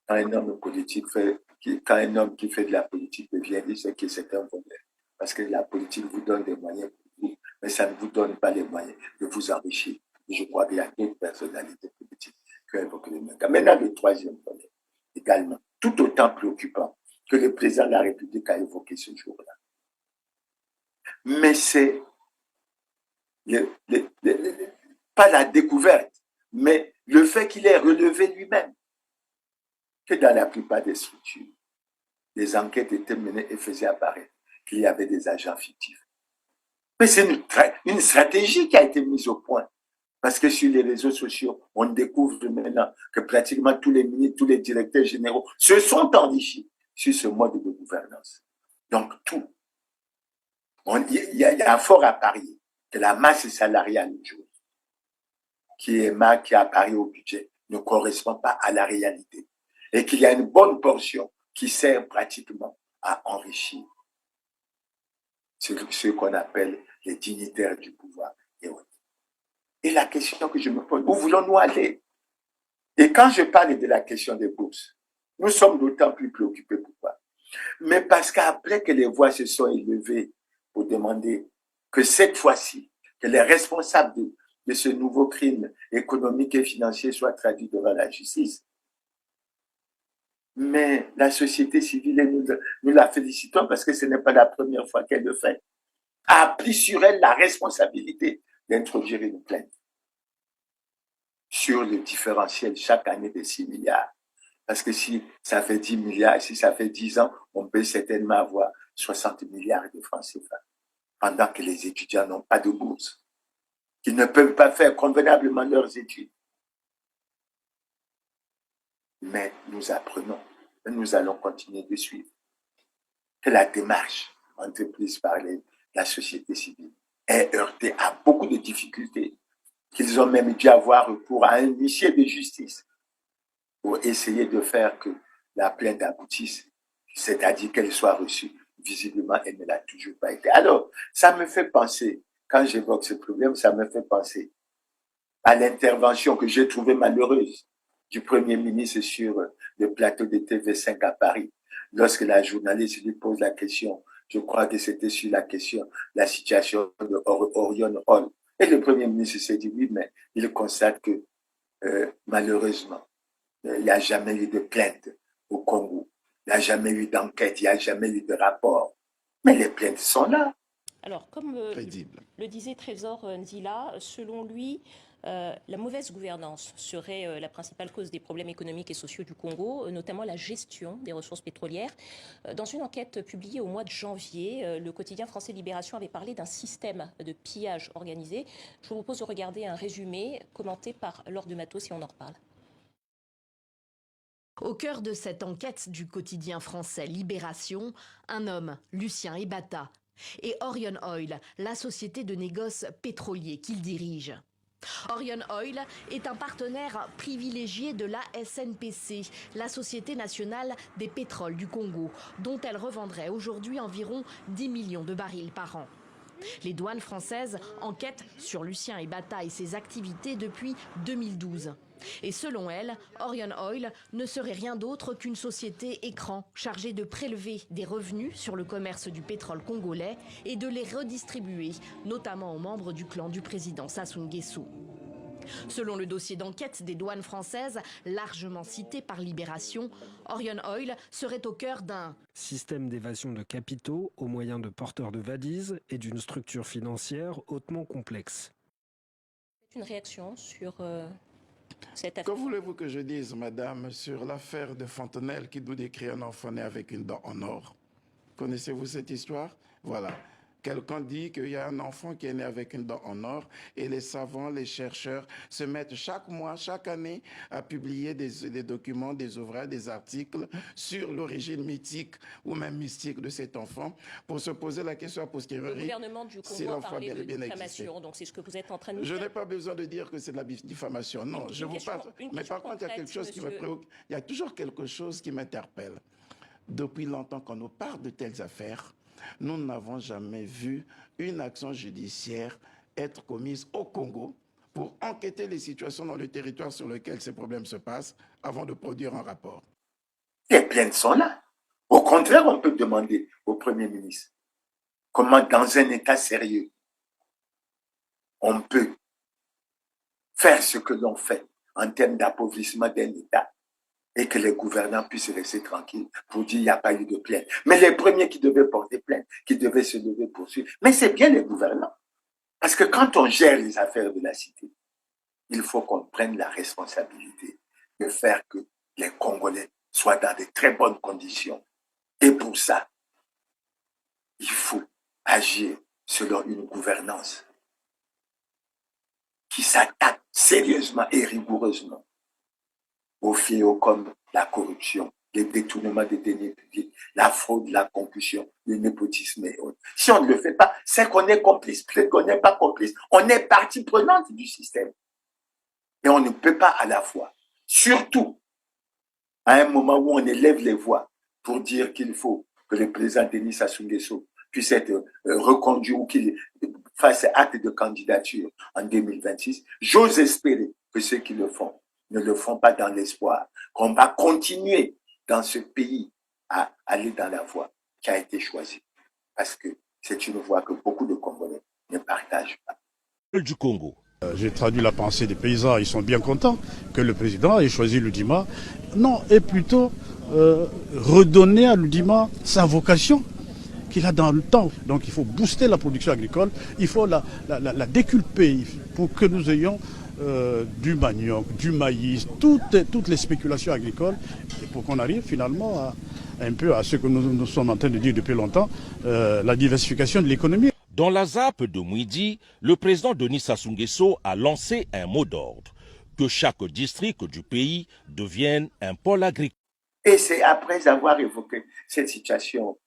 A: quand un homme qui fait de la politique devient riche, c'est que c'est un voleur. Parce que la politique vous donne des moyens pour vous, mais ça ne vous donne pas les moyens de vous enrichir. Et je crois qu'il y a d'autres personnalités politiques qui ont évoqué le même cas. Maintenant, le troisième volet, également, tout autant préoccupant que le président de la République a évoqué ce jour-là, Mais c'est pas la découverte, mais le fait qu'il ait relevé lui-même que dans la plupart des structures, les enquêtes étaient menées et faisaient apparaître qu'il y avait des agents fictifs. Mais c'est une stratégie qui a été mise au point. Parce que sur les réseaux sociaux, on découvre maintenant que pratiquement tous les ministres, tous les directeurs généraux se sont enrichis sur ce mode de gouvernance. Donc tout. Il y a fort à parier que la masse salariale aujourd'hui, qui apparaît au budget, ne correspond pas à la réalité. Et qu'il y a une bonne portion qui sert pratiquement à enrichir ce qu'on appelle les dignitaires du pouvoir et autres. Et la question que je me pose, où voulons-nous aller? Et quand je parle de la question des bourses, nous sommes d'autant plus préoccupés. Pourquoi? Mais parce qu'après que les voix se sont élevées pour demander que cette fois-ci, que les responsables de ce nouveau crime économique et financier soient traduits devant la justice, mais la société civile, et nous la félicitons parce que ce n'est pas la première fois qu'elle le fait, a pris sur elle la responsabilité d'introduire une plainte sur le différentiel chaque année de 6 milliards. Parce que si ça fait 10 milliards, si ça fait 10 ans, on peut certainement avoir 60 milliards de francs CFA. Pendant que les étudiants n'ont pas de bourse, qu'ils ne peuvent pas faire convenablement leurs études. Mais nous apprenons, et nous allons continuer de suivre, que la démarche entreprise par la société civile est heurtée à beaucoup de difficultés, qu'ils ont même dû avoir recours à un huissier de justice pour essayer de faire que la plainte aboutisse, c'est-à-dire qu'elle soit reçue. Visiblement, elle ne l'a toujours pas été. Alors, ça me fait penser, quand j'évoque ce problème, ça me fait penser à l'intervention que j'ai trouvée malheureuse du Premier ministre sur le plateau de TV5 à Paris, lorsque la journaliste lui pose la question, je crois que c'était sur la situation de Orion Hall. Et le Premier ministre s'est dit, oui, mais il constate que malheureusement, il n'y a jamais eu de plainte au Congo. Il n'y a jamais eu d'enquête, il n'y a jamais eu de rapport. Mais les plaintes sont là.
C: Alors, comme le disait Trésor Nzila, selon lui, la mauvaise gouvernance serait la principale cause des problèmes économiques et sociaux du Congo, notamment la gestion des ressources pétrolières. Dans une enquête publiée au mois de janvier, le quotidien français Libération avait parlé d'un système de pillage organisé. Je vous propose de regarder un résumé commenté par Laure de Matos et on en reparle.
D: Au cœur de cette enquête du quotidien français Libération, un homme, Lucien Ebata, et Orion Oil, la société de négoce pétrolier qu'il dirige. Orion Oil est un partenaire privilégié de la SNPC, la Société nationale des pétroles du Congo, dont elle revendrait aujourd'hui environ 10 millions de barils par an. Les douanes françaises enquêtent sur Lucien Ebata et ses activités depuis 2012. Et selon elle, Orion Oil ne serait rien d'autre qu'une société écran chargée de prélever des revenus sur le commerce du pétrole congolais et de les redistribuer, notamment aux membres du clan du président Sassou Nguesso. Selon le dossier d'enquête des douanes françaises, largement cité par Libération, Orion Oil serait au cœur d'un
E: système d'évasion de capitaux au moyen de porteurs de valises et d'une structure financière hautement complexe.
C: Une réaction sur cette affaire.
X: Que voulez-vous que je dise, madame, sur l'affaire de Fontenelle qui nous décrit un enfant né avec une dent en or? Connaissez-vous cette histoire? Voilà. Quelqu'un dit qu'il y a un enfant qui est né avec une dent en or et les savants, les chercheurs se mettent chaque mois, chaque année à publier des documents, des ouvrages, des articles sur l'origine mythique ou même mystique de cet enfant pour se poser la question a posteriori.
C: Le gouvernement du Congo a parlé de diffamation, donc c'est ce que vous êtes en train de nous dire.
X: Je n'ai pas besoin de dire que c'est de la diffamation, non. Je vous parle. Mais par contre, il y a quelque chose qui me préoccupe. Il y a toujours quelque chose qui m'interpelle. Depuis longtemps qu'on nous parle de telles affaires, nous n'avons jamais vu une action judiciaire être commise au Congo pour enquêter les situations dans le territoire sur lequel ces problèmes se passent avant de produire un rapport.
A: Les plaintes sont là. Au contraire, on peut demander au Premier ministre comment, dans un État sérieux, on peut faire ce que l'on fait en termes d'appauvrissement d'un État et que les gouvernants puissent rester tranquilles pour dire qu'il n'y a pas eu de plainte. Mais les premiers qui devaient porter plainte, qui devaient se lever pour suivre, mais c'est bien les gouvernants. Parce que quand on gère les affaires de la cité, il faut qu'on prenne la responsabilité de faire que les Congolais soient dans de très bonnes conditions. Et pour ça, il faut agir selon une gouvernance qui s'attaque sérieusement et rigoureusement aux fléaux comme la corruption, les détournements des deniers publics, la fraude, la concussion, le népotisme et autres. Si on ne le fait pas, c'est qu'on est complice. Peut-être qu'on n'est pas complice. On est partie prenante du système. Et on ne peut pas à la fois. Surtout, à un moment où on élève les voix pour dire qu'il faut que le président Denis Sassou Nguesso puisse être reconduit ou qu'il fasse acte de candidature en 2026, j'ose espérer que ceux qui le font ne le font pas dans l'espoir qu'on va continuer dans ce pays à aller dans la voie qui a été choisie. Parce que c'est une voie que beaucoup de Congolais ne partagent pas.
F: Du Congo.
G: J'ai traduit la pensée des paysans, ils sont bien contents que le président ait choisi l'Udima. Non, et plutôt redonner à l'Udima sa vocation qu'il a dans le temps. Donc il faut booster la production agricole, il faut la déculper pour que nous ayons du manioc, du maïs, toutes les spéculations agricoles, et pour qu'on arrive finalement un peu à ce que nous sommes en train de dire depuis longtemps, la diversification de l'économie.
F: Dans la ZAP de Mouidi, le président Denis Sassou Nguesso a lancé un mot d'ordre, que chaque district du pays devienne un pôle agricole.
A: Et c'est après avoir évoqué cette situation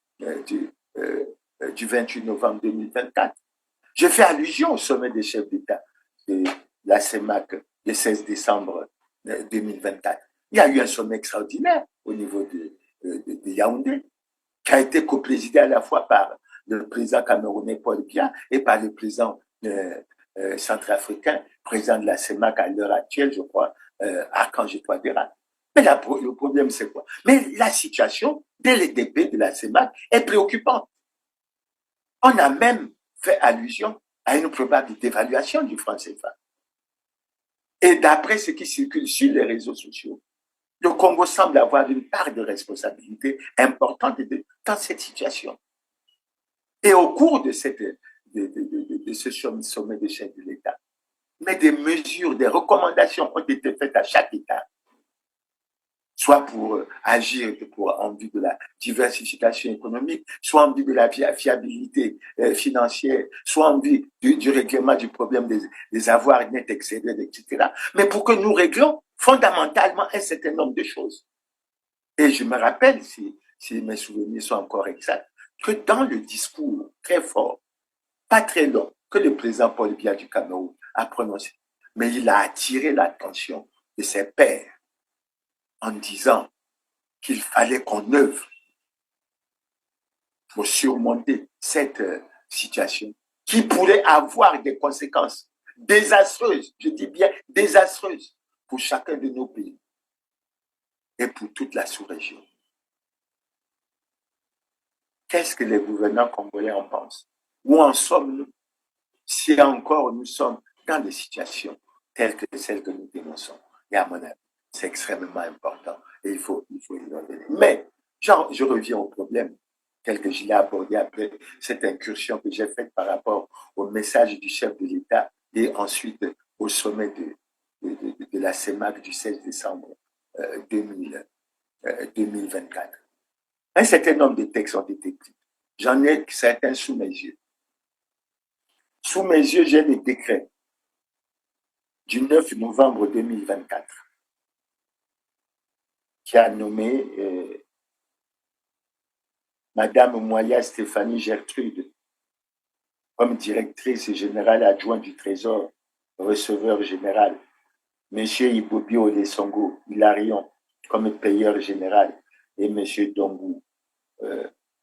A: du 28 novembre 2024, je fais allusion au sommet des chefs d'État de la CEMAC le 16 décembre 2024. Il y a eu un sommet extraordinaire au niveau de Yaoundé, qui a été coprésidé à la fois par le président camerounais Paul Biya et par le président centrafricain, président de la CEMAC à l'heure actuelle, je crois, Archange Touadéra. Mais le problème, c'est quoi? Mais la situation dès les débuts de la CEMAC est préoccupante. On a même fait allusion à une probable dévaluation du franc CFA. Et d'après ce qui circule sur les réseaux sociaux, le Congo semble avoir une part de responsabilité importante dans cette situation. Et au cours de ce sommet des chefs de l'État, mais des mesures, des recommandations ont été faites à chaque État, soit pour agir en vue de la diversification économique, soit en vue de la fiabilité financière, soit en vue du règlement du problème des avoirs nets excédés, etc. Mais pour que nous réglions fondamentalement un certain nombre de choses. Et je me rappelle, si mes souvenirs sont encore exacts, que dans le discours très fort, pas très long, que le président Paul Biya du Cameroun a prononcé, mais il a attiré l'attention de ses pairs en disant qu'il fallait qu'on œuvre pour surmonter cette situation qui pourrait avoir des conséquences désastreuses, je dis bien désastreuses, pour chacun de nos pays et pour toute la sous-région. Qu'est-ce que les gouvernants congolais en pensent? Où en sommes-nous si encore nous sommes dans des situations telles que celles que nous dénonçons? Et à mon avis, c'est extrêmement important et il faut y revenir. Mais je reviens au problème tel que je l'ai abordé après cette incursion que j'ai faite par rapport au message du chef de l'État et ensuite au sommet de la CEMAC du 16 décembre 2024. Un certain nombre de textes ont été pris. J'en ai certains sous mes yeux. Sous mes yeux, j'ai le décret du 9 novembre 2024 qui a nommé Madame Moya Stéphanie Gertrude comme directrice générale adjointe du Trésor, receveur général, Monsieur Ibobi Olesongo Hilarion comme payeur général et Monsieur Dongou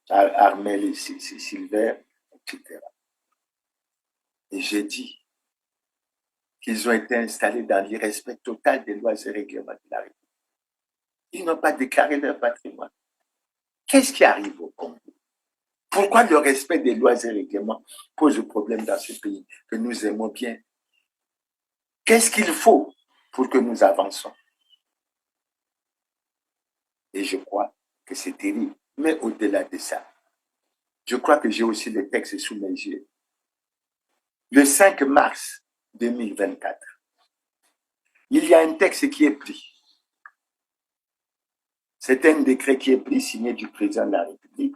A: Armel et Silver, etc. Et j'ai dit qu'ils ont été installés dans l'irrespect total des lois et règlements de la République. Ils n'ont pas déclaré leur patrimoine. Qu'est-ce qui arrive au Congo? Pourquoi le respect des lois et règlements pose problème dans ce pays que nous aimons bien? Qu'est-ce qu'il faut pour que nous avançons? Et je crois que c'est terrible. Mais au-delà de ça, je crois que j'ai aussi les textes sous mes yeux. Le 5 mars 2024, il y a un texte qui est pris. C'est un décret qui est pris, signé du président de la République,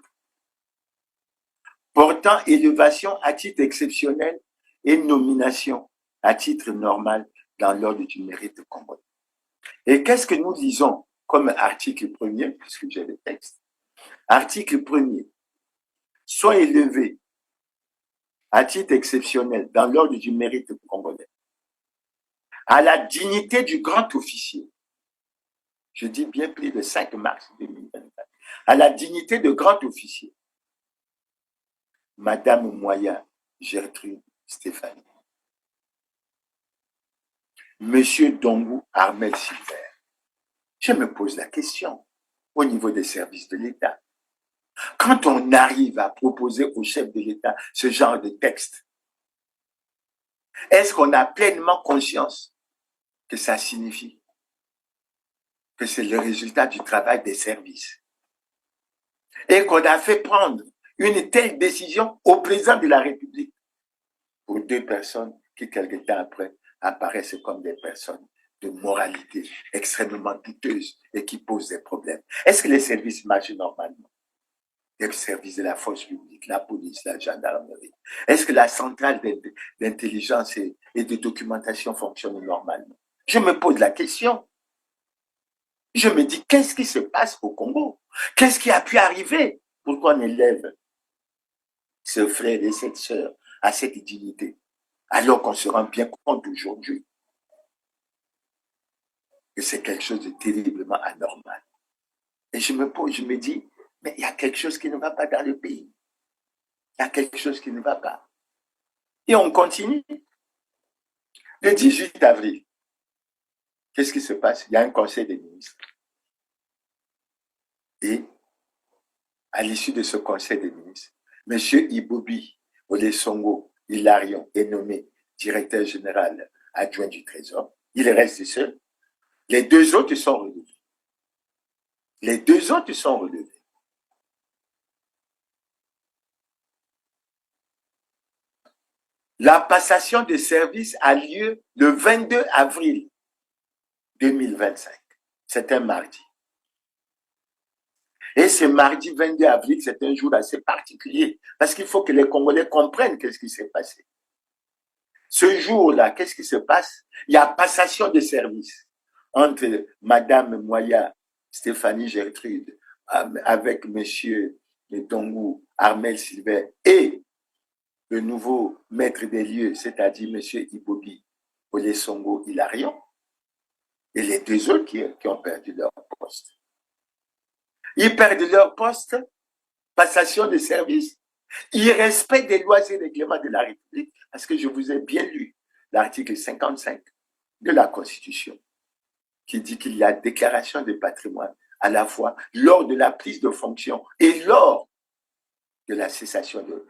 A: portant élévation à titre exceptionnel et nomination à titre normal dans l'ordre du mérite congolais. Et qu'est-ce que nous lisons comme article premier, puisque j'ai le texte? Article premier, soit élevé à titre exceptionnel dans l'ordre du mérite congolais, à la dignité du grand officier, je dis bien pris le 5 mars 2024, à la dignité de grand officier, Madame Moya Gertrude Stéphanie, Monsieur Dongou Armel Silver. Je me pose la question au niveau des services de l'État. Quand on arrive à proposer au chef de l'État ce genre de texte, est-ce qu'on a pleinement conscience que ça signifie que c'est le résultat du travail des services et qu'on a fait prendre une telle décision au président de la République pour deux personnes qui, quelque temps après, apparaissent comme des personnes de moralité extrêmement douteuse et qui posent des problèmes? Est-ce que les services marchent normalement? Les services de la force publique, la police, la gendarmerie. Est-ce que la centrale d'intelligence et de documentation fonctionne normalement? Je me pose la question. Je me dis, qu'est-ce qui se passe au Congo? Qu'est-ce qui a pu arriver? Pourquoi on élève ce frère et cette sœur à cette dignité, alors qu'on se rend bien compte aujourd'hui que c'est quelque chose de terriblement anormal? Et je me dis, mais il y a quelque chose qui ne va pas dans le pays. Il y a quelque chose qui ne va pas. Et on continue. Le 18 avril, qu'est-ce qui se passe? Il y a un conseil des ministres. Et à l'issue de ce conseil des ministres, M. Ibobi Olesongo Hilarion est nommé directeur général adjoint du Trésor. Il reste seul. Les deux autres sont relevés. Les deux autres sont relevés. La passation de service a lieu le 22 avril 2025. C'est un mardi. Et ce mardi 22 avril, c'est un jour assez particulier parce qu'il faut que les Congolais comprennent qu'est-ce qui s'est passé. Ce jour-là, qu'est-ce qui se passe? Il y a passation de service entre Madame Moya Stéphanie Gertrude avec Monsieur Dongou Armel Silver et le nouveau maître des lieux, c'est-à-dire M. Ibobi Olesongo Hilarion, et les deux autres qui ont perdu leur poste. Ils perdent leur poste, passation de service, irrespect des lois et règlements de la République, parce que je vous ai bien lu l'article 55 de la Constitution, qui dit qu'il y a déclaration de patrimoine à la fois lors de la prise de fonction et lors de la cessation de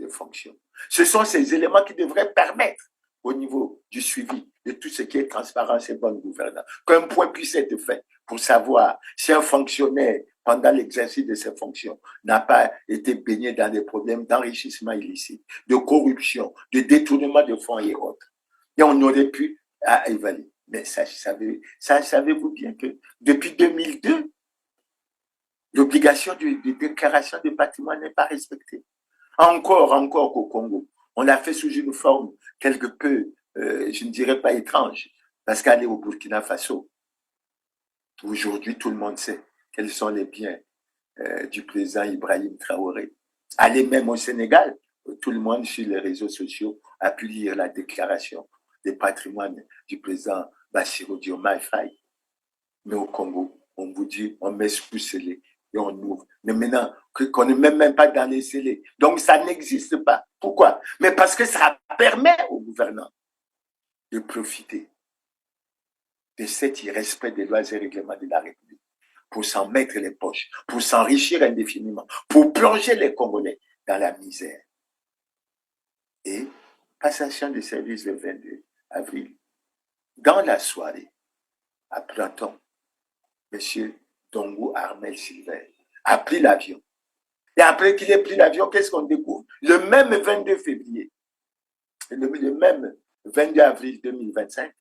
A: fonction. Ce sont ces éléments qui devraient permettre au niveau du suivi de tout ce qui est transparence et bonne gouvernance, qu'un point puisse être fait pour savoir si un fonctionnaire, pendant l'exercice de ses fonctions, n'a pas été baigné dans des problèmes d'enrichissement illicite, de corruption, de détournement de fonds et autres. Et on aurait pu évaluer. Mais savez-vous bien que depuis 2002, l'obligation de déclaration de patrimoine n'est pas respectée. Encore qu'au Congo. On l'a fait sous une forme quelque peu, je ne dirais pas étrange, parce qu'aller au Burkina Faso, aujourd'hui, tout le monde sait quels sont les biens du président Ibrahim Traoré. Aller même au Sénégal, tout le monde sur les réseaux sociaux a pu lire la déclaration des patrimoines du président Bassirou Diomaye Faye. Mais au Congo, on vous dit, on met sous scellé et on ouvre. Mais maintenant, qu'on ne met même pas dans les scellés. Donc, ça n'existe pas. Pourquoi? Mais parce que ça permet aux gouvernants de profiter de cet irrespect des lois et règlements de la République pour s'en mettre les poches, pour s'enrichir indéfiniment, pour plonger les Congolais dans la misère. Et passation de service le 22 avril. Dans la soirée, apprend-on M. Dongou Armel Silver a pris l'avion. Et après qu'il ait pris l'avion, qu'est-ce qu'on découvre? Le même 22 février, le même 22 avril 2025,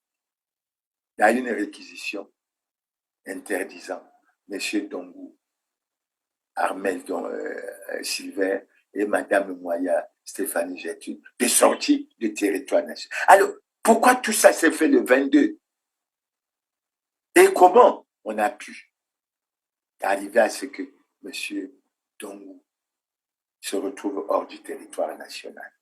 A: il y a une réquisition interdisant M. Dongou Armel Silver et Mme Moya Stéphanie Gétude de sortir du territoire national. Alors, pourquoi tout ça s'est fait le 22? Et comment on a pu arriver à ce que M. Dongou se retrouve hors du territoire national?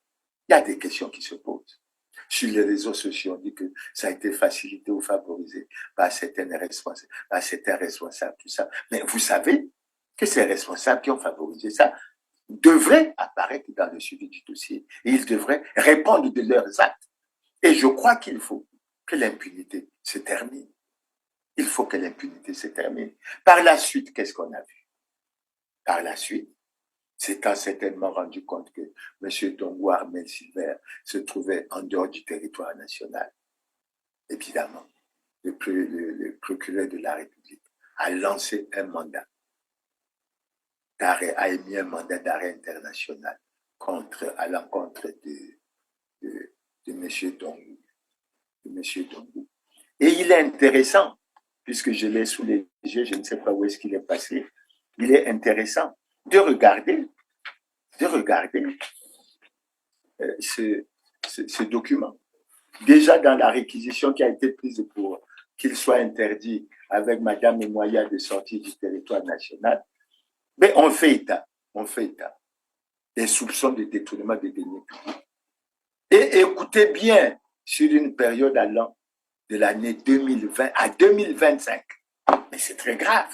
A: Il y a des questions qui se posent. Sur les réseaux sociaux, on dit que ça a été facilité ou favorisé par certains responsables, tout ça. Mais vous savez que ces responsables qui ont favorisé ça devraient apparaître dans le suivi du dossier et ils devraient répondre de leurs actes. Et je crois qu'il faut que l'impunité se termine. Il faut que l'impunité se termine. Par la suite, qu'est-ce qu'on a vu? Par la suite, s'étant certainement rendu compte que M. Dongou Armel Silver se trouvait en dehors du territoire national, évidemment, le procureur de la République a lancé un mandat d'arrêt, a émis un mandat d'arrêt international à l'encontre de M. Dongou. Et il est intéressant, puisque je l'ai sous les yeux, je ne sais pas où est-ce qu'il est passé, il est intéressant de regarder ce document. Déjà dans la réquisition qui a été prise pour qu'il soit interdit avec Mme Moya de sortir du territoire national, mais on fait état des soupçons de détournement des deniers publics. Et écoutez bien, sur une période allant de l'année 2020 à 2025, mais c'est très grave.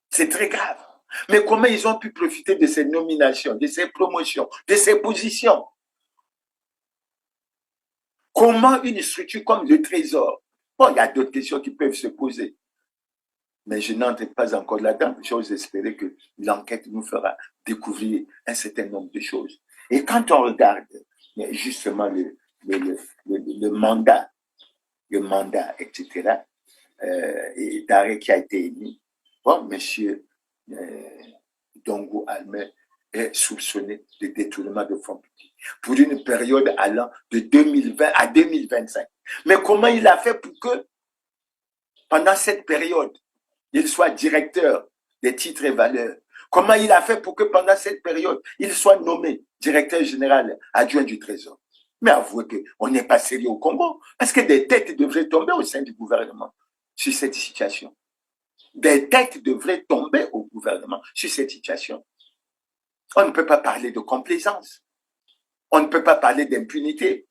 A: C'est très grave. Mais comment ils ont pu profiter de ces nominations, de ces promotions, de ces positions? Comment une structure comme le Trésor? Bon, il y a d'autres questions qui peuvent se poser. Mais je n'entre pas encore là-dedans. J'ose espérer que l'enquête nous fera découvrir un certain nombre de choses. Et quand on regarde justement le mandat, etc., et d'arrêt qui a été émis, bon, monsieur Dongou Armel est soupçonné de détournement de fonds publics pour une période allant de 2020 à 2025. Mais comment il a fait pour que, pendant cette période, il soit directeur des titres et valeurs? Comment il a fait pour que, pendant cette période, il soit nommé directeur général adjoint du Trésor? Mais avouez qu'on n'est pas sérieux au Congo, parce que des têtes devraient tomber au sein du gouvernement sur cette situation. Des têtes devraient tomber au gouvernement sur cette situation. On ne peut pas parler de complaisance. On ne peut pas parler d'impunité.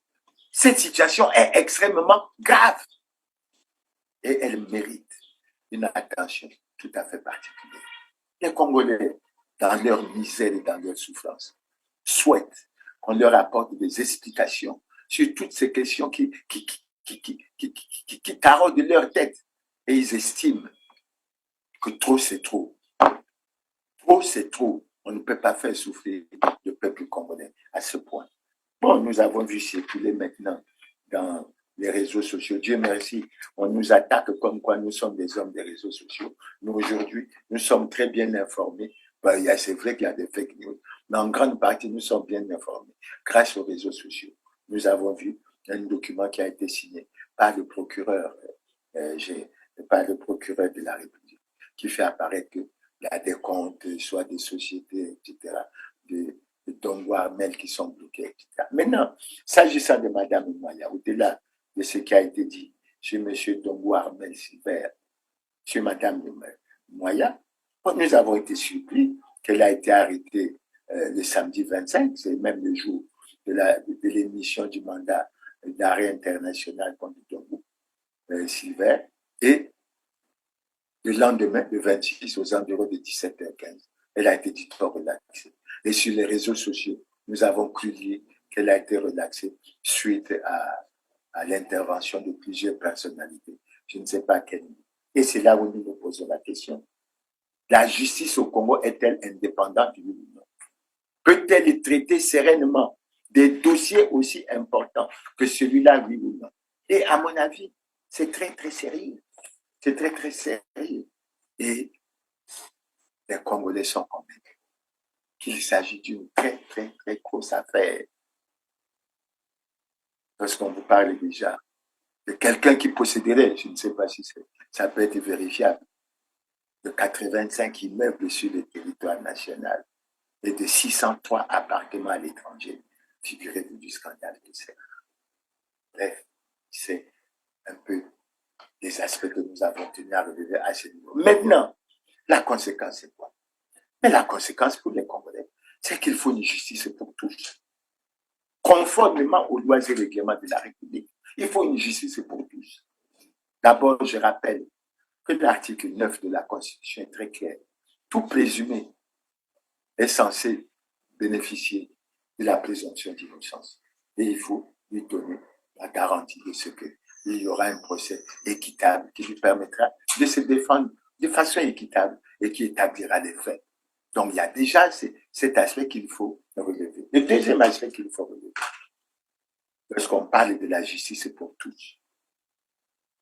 A: Cette situation est extrêmement grave. Et elle mérite une attention tout à fait particulière. Les Congolais, dans leur misère et dans leur souffrance, souhaitent qu'on leur apporte des explications sur toutes ces questions qui taraudent leur tête. Et ils estiment que trop c'est trop. Trop c'est trop. On ne peut pas faire souffrir le peuple congolais à ce point. Bon, nous avons vu circuler maintenant dans les réseaux sociaux. Dieu merci, on nous attaque comme quoi nous sommes des hommes des réseaux sociaux. Nous, aujourd'hui, nous sommes très bien informés. Ben, c'est vrai qu'il y a des fake news, mais en grande partie, nous sommes bien informés. Grâce aux réseaux sociaux, nous avons vu un document qui a été signé par le procureur, de la République, qui fait apparaître qu'il y a des comptes, soit des sociétés, etc., de Dongou Armel qui sont bloqués, etc. Maintenant, s'agissant de Mme Moya, au-delà de ce qui a été dit sur M. Dongou Armel Silver, sur Mme Moya, nous avons été surpris qu'elle a été arrêtée le samedi 25, c'est même le jour de l'émission du mandat d'arrêt international contre Dongou Silver, et le lendemain, le 26, aux environs de 17h15, elle a été dite relaxée. Et sur les réseaux sociaux, nous avons cru lire qu'elle a été relaxée suite à l'intervention de plusieurs personnalités. Je ne sais pas quelle. Et c'est là où nous nous posons la question. La justice au Congo est-elle indépendante, oui ou non? Peut-elle traiter sereinement des dossiers aussi importants que celui-là, oui ou non? Et à mon avis, c'est très, très sérieux. C'est très, très sérieux. Et les Congolais sont convaincus qu'il s'agit d'une très, très, très grosse affaire. Lorsqu'on vous parle déjà de quelqu'un qui posséderait, je ne sais pas si ça peut être vérifiable, de 85 immeubles sur le territoire national et de 603 appartements à l'étranger, figurez du scandale que c'est. Bref, c'est un peu les aspects que nous avons tenu à relever à ce niveau. Maintenant, la conséquence, c'est quoi? Mais la conséquence pour les Congolais, c'est qu'il faut une justice pour tous. Conformément aux lois et règlements de la République, il faut une justice pour tous. D'abord, je rappelle que l'article 9 de la Constitution est très clair. Tout présumé est censé bénéficier de la présomption d'innocence. Et il faut lui donner la garantie de ce qu'il y aura un procès équitable qui lui permettra de se défendre de façon équitable et qui établira les faits. Donc, il y a déjà cet aspect qu'il faut relever. Le deuxième aspect qu'il faut relever, lorsqu'on parle de la justice pour tous,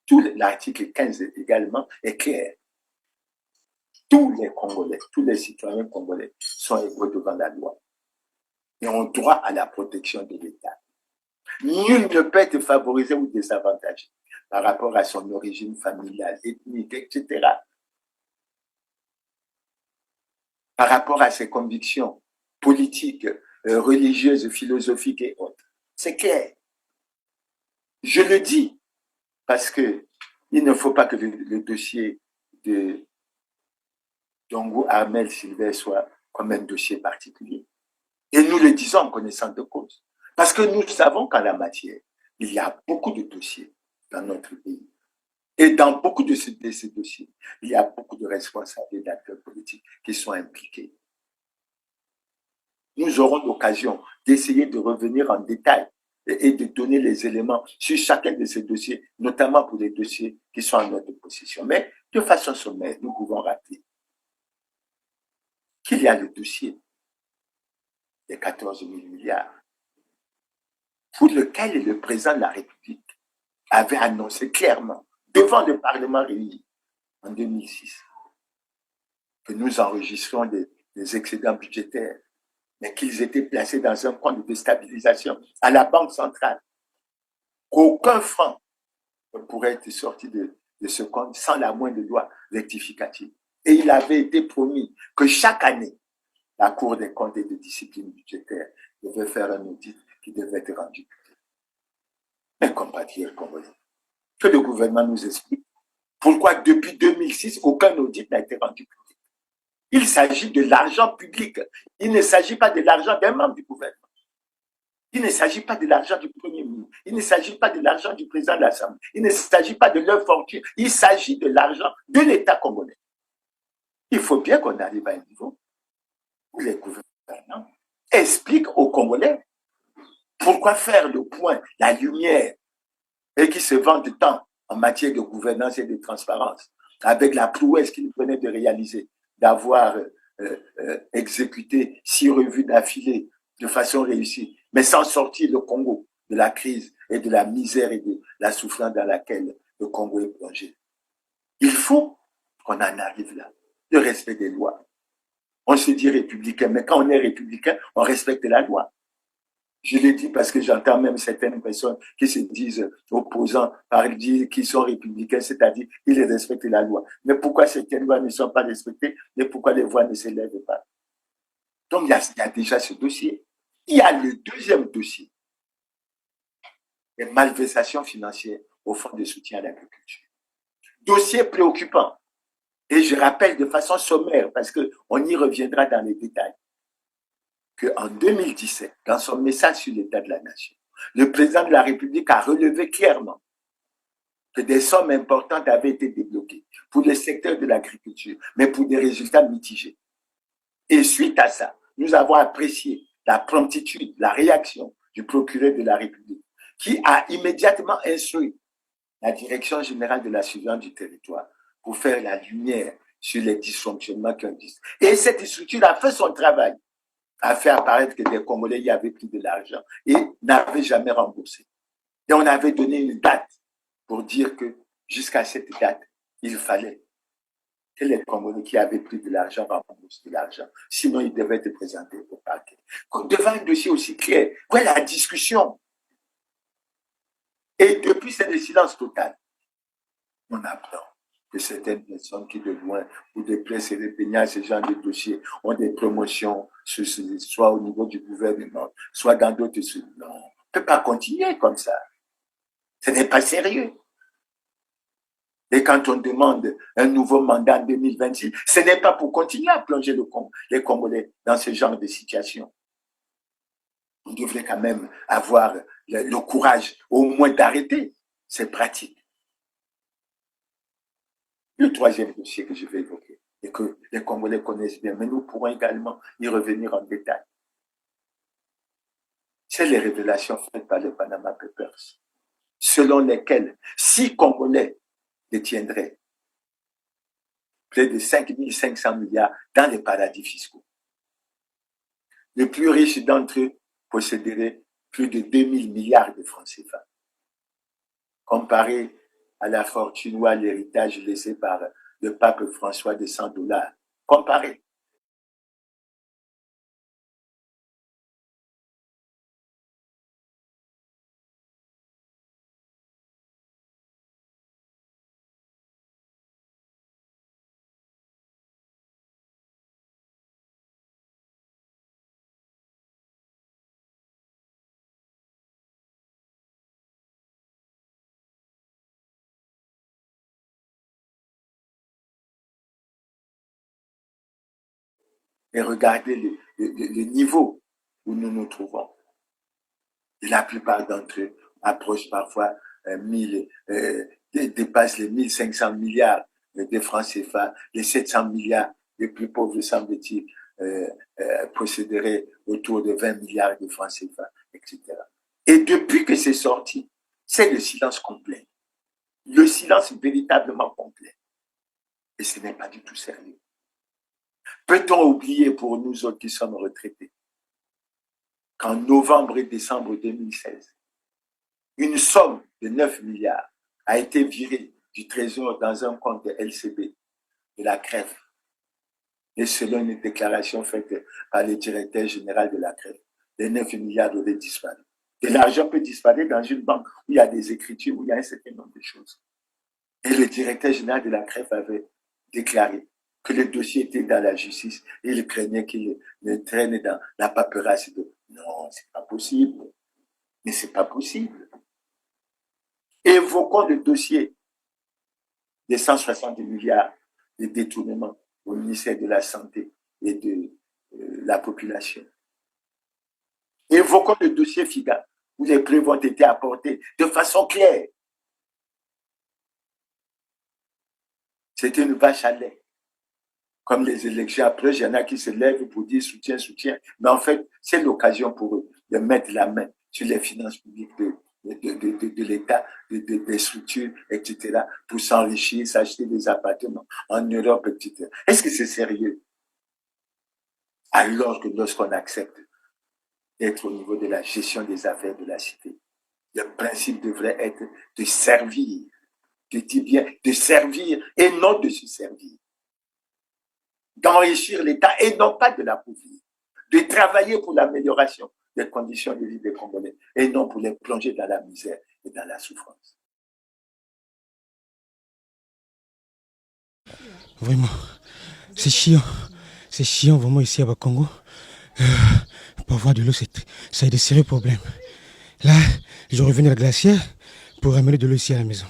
A: tout l'article 15 également est clair. Tous les Congolais, tous les citoyens congolais sont égaux devant la loi et ont droit à la protection de l'État. Nul ne peut être favorisé ou désavantagé par rapport à son origine familiale, ethnique, etc. Par rapport à ses convictions politiques, religieuses, philosophiques et autres. C'est clair. Je le dis parce que il ne faut pas que le dossier de Dongo Armel Sylvain soit comme un dossier particulier. Et nous le disons en connaissance de cause. Parce que nous savons qu'en la matière, il y a beaucoup de dossiers dans notre pays. Et dans beaucoup de ces dossiers, il y a beaucoup de responsables et d'acteurs politiques qui sont impliqués. Nous aurons l'occasion d'essayer de revenir en détail et de donner les éléments sur chacun de ces dossiers, notamment pour les dossiers qui sont en notre possession. Mais de façon sommaire, nous pouvons rappeler qu'il y a le dossier des 14 000 milliards pour lequel le président de la République avait annoncé clairement devant le Parlement réuni en 2006 que nous enregistrons des excédents budgétaires, mais qu'ils étaient placés dans un compte de stabilisation à la Banque centrale. Qu'aucun franc ne pourrait être sorti de ce compte sans la moindre loi rectificative. Et il avait été promis que chaque année, la Cour des comptes et de discipline budgétaire devait faire un audit qui devait être rendu public. Mais compatriotes congolais, que le gouvernement nous explique pourquoi depuis 2006, aucun audit n'a été rendu public. Il s'agit de l'argent public. Il ne s'agit pas de l'argent d'un membre du gouvernement. Il ne s'agit pas de l'argent du Premier ministre. Il ne s'agit pas de l'argent du président de l'Assemblée. Il ne s'agit pas de leur fortune. Il s'agit de l'argent de l'État congolais. Il faut bien qu'on arrive à un niveau où les gouvernants expliquent aux Congolais pourquoi faire le point, la lumière, et qui se vantent tant en matière de gouvernance et de transparence, avec la prouesse qu'ils venaient de réaliser, d'avoir exécuté 6 revues d'affilée de façon réussie, mais sans sortir le Congo de la crise et de la misère et de la souffrance dans laquelle le Congo est plongé. Il faut qu'on en arrive là, le respect des lois. On se dit républicain, mais quand on est républicain, on respecte la loi. Je l'ai dit parce que j'entends même certaines personnes qui se disent opposants par dire qu'ils sont républicains, c'est-à-dire qu'ils respectent la loi. Mais pourquoi certaines lois ne sont pas respectées et pourquoi les voix ne s'élèvent pas? Donc il y a déjà ce dossier. Il y a le deuxième dossier, les malversations financières au fonds de soutien à l'agriculture. Dossier préoccupant. Et je rappelle de façon sommaire, parce qu'on y reviendra dans les détails, qu'en 2017, dans son message sur l'état de la nation, le président de la République a relevé clairement que des sommes importantes avaient été débloquées pour le secteur de l'agriculture, mais pour des résultats mitigés. Et suite à ça, nous avons apprécié la promptitude, la réaction du procureur de la République, qui a immédiatement instruit la Direction générale de la surveillance du territoire pour faire la lumière sur les dysfonctionnements qui existent. Et cette structure a fait son travail, a fait apparaître que les Congolais y avaient pris de l'argent et n'avaient jamais remboursé. Et on avait donné une date pour dire que jusqu'à cette date, il fallait que les Congolais qui avaient pris de l'argent remboursent de l'argent. Sinon, ils devaient être présentés au parquet. Devant un dossier aussi clair, voilà la discussion. Et depuis, c'est le silence total. On apprend que certaines personnes qui de loin ou de près se repeignent à ce genre de dossiers ont des promotions, soit au niveau du gouvernement, soit dans d'autres... Non, on ne peut pas continuer comme ça. Ce n'est pas sérieux. Et quand on demande un nouveau mandat en 2026, ce n'est pas pour continuer à plonger les Congolais dans ce genre de situation. On devrait quand même avoir le courage au moins d'arrêter ces pratiques. Le troisième dossier que je vais évoquer et que les Congolais connaissent bien, mais nous pourrons également y revenir en détail. C'est les révélations faites par les Panama Papers, selon lesquelles 6 Congolais détiendraient près de 5 500 milliards dans les paradis fiscaux. Les plus riches d'entre eux posséderaient plus de 2000 milliards de francs CFA. Comparé à la fortune ou à l'héritage laissé par le pape François de $100. Comparé. Et regardez le niveau où nous nous trouvons. Et la plupart d'entre eux approchent parfois dépassent les 1500 milliards de francs CFA, les 700 milliards les plus pauvres, semble-t-il, posséderaient autour de 20 milliards de francs CFA, etc. Et depuis que c'est sorti, c'est le silence complet. Le silence véritablement complet. Et ce n'est pas du tout sérieux. Peut-on oublier pour nous autres qui sommes retraités qu'en novembre et décembre 2016, une somme de 9 milliards a été virée du Trésor dans un compte de LCB, de la CREF, et selon une déclaration faite par le directeur général de la CREF, les 9 milliards auraient disparu. Et l'argent peut disparaître dans une banque où il y a des écritures, où il y a un certain nombre de choses. Et le directeur général de la CREF avait déclaré que le dossier était dans la justice et il craignait qu'il ne traîne dans la paperasse. Non, c'est pas possible. Mais c'est pas possible. Évoquons le dossier des 160 milliards de détournements au ministère de la Santé et de la population. Évoquons le dossier FIGA, où les preuves ont été apportées de façon claire. C'était une vache à lait. Comme les élections après, il y en a qui se lèvent pour dire soutien, soutien. Mais en fait, c'est l'occasion pour eux de mettre la main sur les finances publiques de l'État, des structures, etc., pour s'enrichir, s'acheter des appartements en Europe, etc. Est-ce que c'est sérieux? Alors que lorsqu'on accepte d'être au niveau de la gestion des affaires de la cité, le principe devrait être de servir, je dis bien de servir et non de se servir. D'enrichir l'État et non pas de l'appauvrir, de travailler pour l'amélioration des conditions de vie des Congolais et non pour les plonger dans la misère et dans la souffrance.
H: Vraiment, c'est chiant vraiment ici à Bakongo. Pour avoir de l'eau, ça a des sérieux problèmes. Là, je reviens à la glacière pour ramener de l'eau ici à la maison.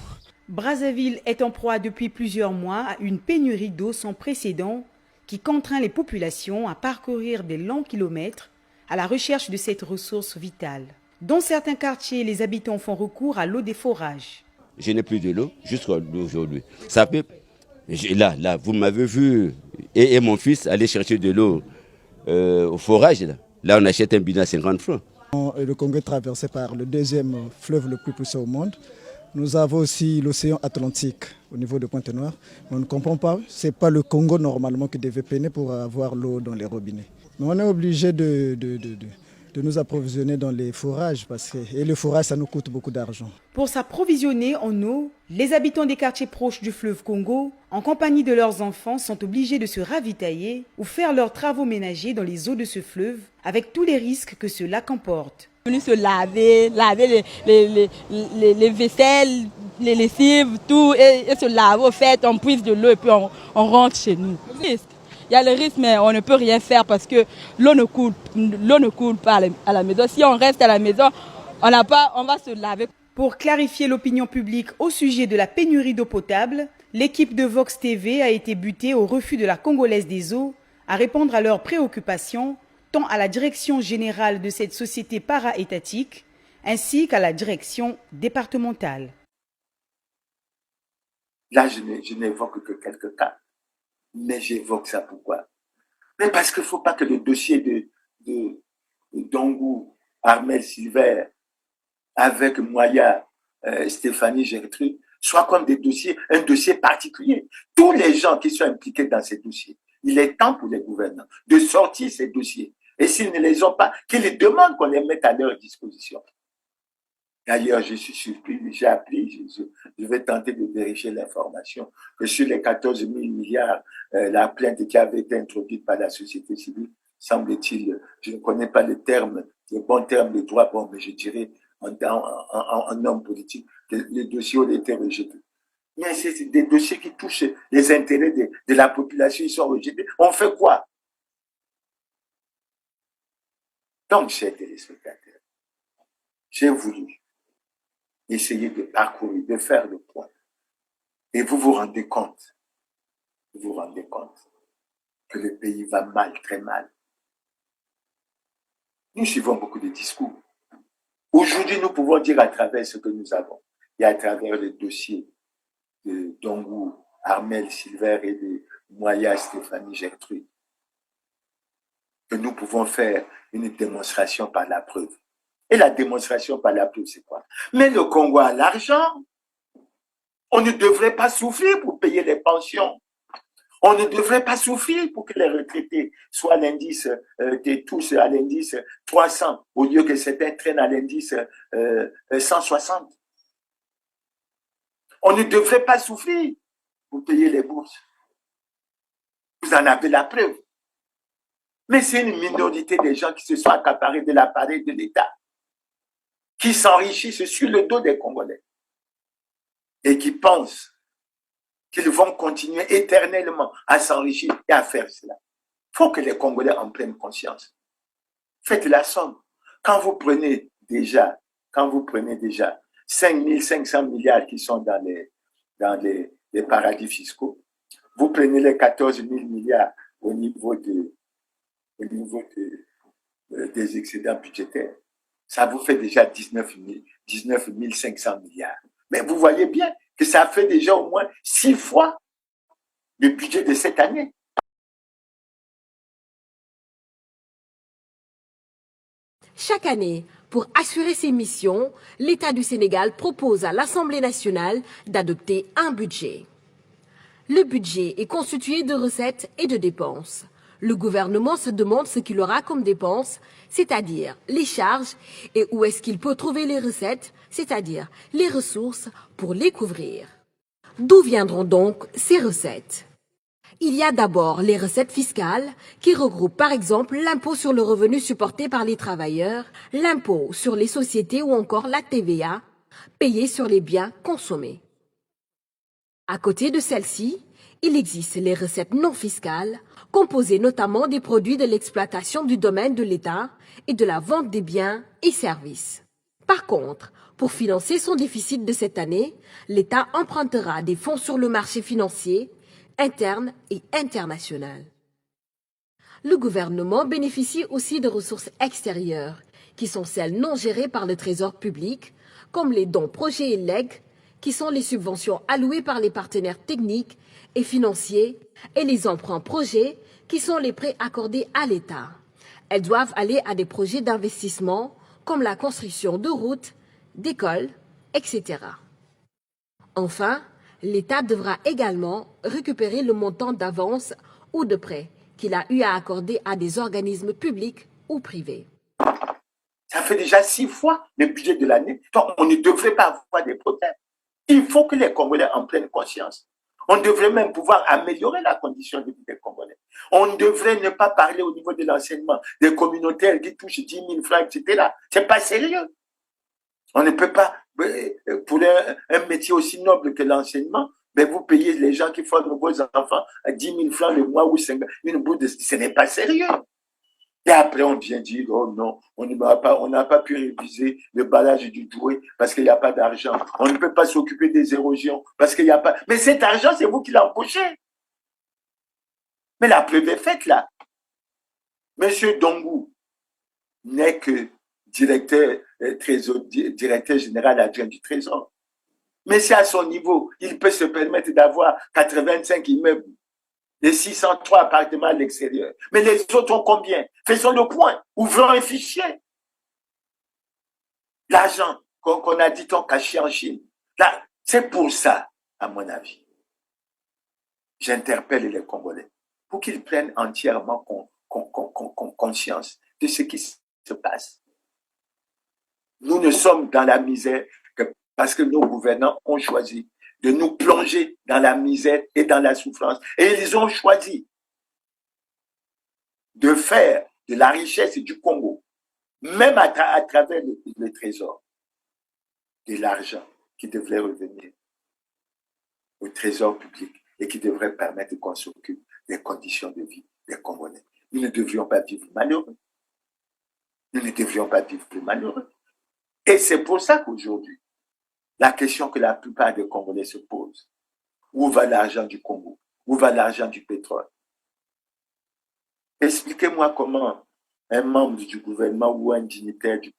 J: Brazzaville est en proie depuis plusieurs mois à une pénurie d'eau sans précédent qui contraint les populations à parcourir des longs kilomètres à la recherche de cette ressource vitale. Dans certains quartiers, les habitants font recours à l'eau des forages.
K: Je n'ai plus de l'eau jusqu'à aujourd'hui. Ça peut... Là, vous m'avez vu et mon fils aller chercher de l'eau au forage. Là, on achète un bidon à 50 francs.
L: Le Congo est traversé par le deuxième fleuve le plus puissant au monde. Nous avons aussi l'océan Atlantique au niveau de Pointe-Noire. On ne comprend pas, ce n'est pas le Congo normalement qui devait peiner pour avoir l'eau dans les robinets. Mais on est obligé de de nous approvisionner dans les forages, et le forage, ça nous coûte beaucoup d'argent.
J: Pour s'approvisionner en eau, les habitants des quartiers proches du fleuve Congo, en compagnie de leurs enfants, sont obligés de se ravitailler ou faire leurs travaux ménagers dans les eaux de ce fleuve, avec tous les risques que cela comporte.
M: Venir se laver les vaisselles, les lessives, tout, et se laver au fait, on puise de l'eau et puis on rentre chez nous. Il y a le risque, mais on ne peut rien faire parce que l'eau ne coule pas à la maison. Si on reste à la maison, on va se laver.
J: Pour clarifier l'opinion publique au sujet de la pénurie d'eau potable, l'équipe de Vox TV a été butée au refus de la Congolaise des eaux à répondre à leurs préoccupations, tant à la direction générale de cette société para-étatique, ainsi qu'à la direction départementale.
A: Là, je n'évoque que quelques cas. Mais j'évoque ça pourquoi? Mais parce qu'il ne faut pas que le dossier de Dongou, Armel Silver, avec Moya, Stéphanie Gertrude, soit comme un dossier particulier. Tous les gens qui sont impliqués dans ces dossiers, il est temps pour les gouvernants de sortir ces dossiers. Et s'ils ne les ont pas, qu'ils demandent qu'on les mette à leur disposition. D'ailleurs, je suis surpris, j'ai appris, je vais tenter de vérifier l'information, que sur les 14 000 milliards, la plainte qui avait été introduite par la société civile, semble-t-il, je ne connais pas les bons termes de droit, bon, mais je dirais en homme politique, que les dossiers ont été rejetés. Mais c'est des dossiers qui touchent les intérêts de la population, ils sont rejetés. On fait quoi? Donc, chers téléspectateurs, j'ai voulu essayer de parcourir, de faire le point. Et vous vous rendez compte que le pays va mal, très mal. Nous suivons beaucoup de discours. Aujourd'hui, nous pouvons dire à travers ce que nous avons, et à travers le dossier de Dongou, Armel Silver et de Moya, Stéphanie Gertrude, que nous pouvons faire une démonstration par la preuve. Et la démonstration par la preuve, c'est quoi? Mais le Congo a l'argent. On ne devrait pas souffrir pour payer les pensions. On ne devrait pas souffrir pour que les retraités soient à l'indice, tous à l'indice 300, au lieu que certains traînent à l'indice 160. On ne devrait pas souffrir pour payer les bourses. Vous en avez la preuve. Mais c'est une minorité des gens qui se sont accaparés de l'appareil de l'État, qui s'enrichissent sur le dos des Congolais et qui pensent qu'ils vont continuer éternellement à s'enrichir et à faire cela. Il faut que les Congolais en prennent conscience. Faites la somme. Quand vous prenez déjà 5 500 milliards qui sont dans les paradis fiscaux, vous prenez les 14 000 milliards au niveau des excédents budgétaires, ça vous fait déjà 19 500 milliards. Mais vous voyez bien que ça fait déjà au moins 6 fois le budget de cette année.
D: Chaque année, pour assurer ses missions, l'État du Sénégal propose à l'Assemblée nationale d'adopter un budget. Le budget est constitué de recettes et de dépenses. Le gouvernement se demande ce qu'il aura comme dépenses, c'est-à-dire les charges, et où est-ce qu'il peut trouver les recettes, c'est-à-dire les ressources pour les couvrir. D'où viendront donc ces recettes? Il y a d'abord les recettes fiscales qui regroupent par exemple l'impôt sur le revenu supporté par les travailleurs, l'impôt sur les sociétés ou encore la TVA, payée sur les biens consommés. À côté de celles-ci, il existe les recettes non fiscales, composées notamment des produits de l'exploitation du domaine de l'État et de la vente des biens et services. Par contre, pour financer son déficit de cette année, l'État empruntera des fonds sur le marché financier, interne et international. Le gouvernement bénéficie aussi de ressources extérieures, qui sont celles non gérées par le Trésor public, comme les dons projets et legs, qui sont les subventions allouées par les partenaires techniques et financiers, et les emprunts projets, qui sont les prêts accordés à l'État. Elles doivent aller à des projets d'investissement, comme la construction de routes, d'écoles, etc. Enfin, l'État devra également récupérer le montant d'avance ou de prêt qu'il a eu à accorder à des organismes publics ou privés.
A: Ça fait déjà 6 fois le budget de l'année. Donc, on ne devrait pas avoir des problèmes. Il faut que les Congolais en prennent conscience. On devrait même pouvoir améliorer la condition de vie des Congolais. On devrait ne pas parler au niveau de l'enseignement des communautaires qui touchent 10 000 francs, etc. C'est pas sérieux. On ne peut pas, pour un métier aussi noble que l'enseignement, mais vous payez les gens qui forment vos enfants à 10 000 francs le mois ou 5, une bout de... Ce n'est pas sérieux. Et après, on vient dire, oh non, on n'a pas pu réviser le barrage du Doué parce qu'il n'y a pas d'argent. On ne peut pas s'occuper des érosions parce qu'il n'y a pas... Mais cet argent, c'est vous qui l'embauchez. Mais la preuve est faite là. Monsieur Dongou n'est que directeur général adjoint du Trésor. Mais c'est à son niveau. Il peut se permettre d'avoir 85 immeubles et 603 appartements à l'extérieur. Mais les autres ont combien? Faisons le point. Ouvrons un fichier. L'argent qu'on a dit on caché en Chine. Là, c'est pour ça, à mon avis, j'interpelle les Congolais pour qu'ils prennent entièrement conscience de ce qui se passe. Nous ne sommes dans la misère que parce que nos gouvernants ont choisi de nous plonger dans la misère et dans la souffrance. Et ils ont choisi de faire de la richesse du Congo, même à travers le trésor, de l'argent qui devrait revenir au trésor public et qui devrait permettre qu'on s'occupe des conditions de vie des Congolais. Nous ne devrions pas vivre malheureux. Nous ne devrions pas vivre malheureux. Et c'est pour ça qu'aujourd'hui, la question que la plupart des Congolais se posent, où va l'argent du Congo? Où va l'argent du pétrole? Expliquez-moi comment un membre du gouvernement ou un dignitaire du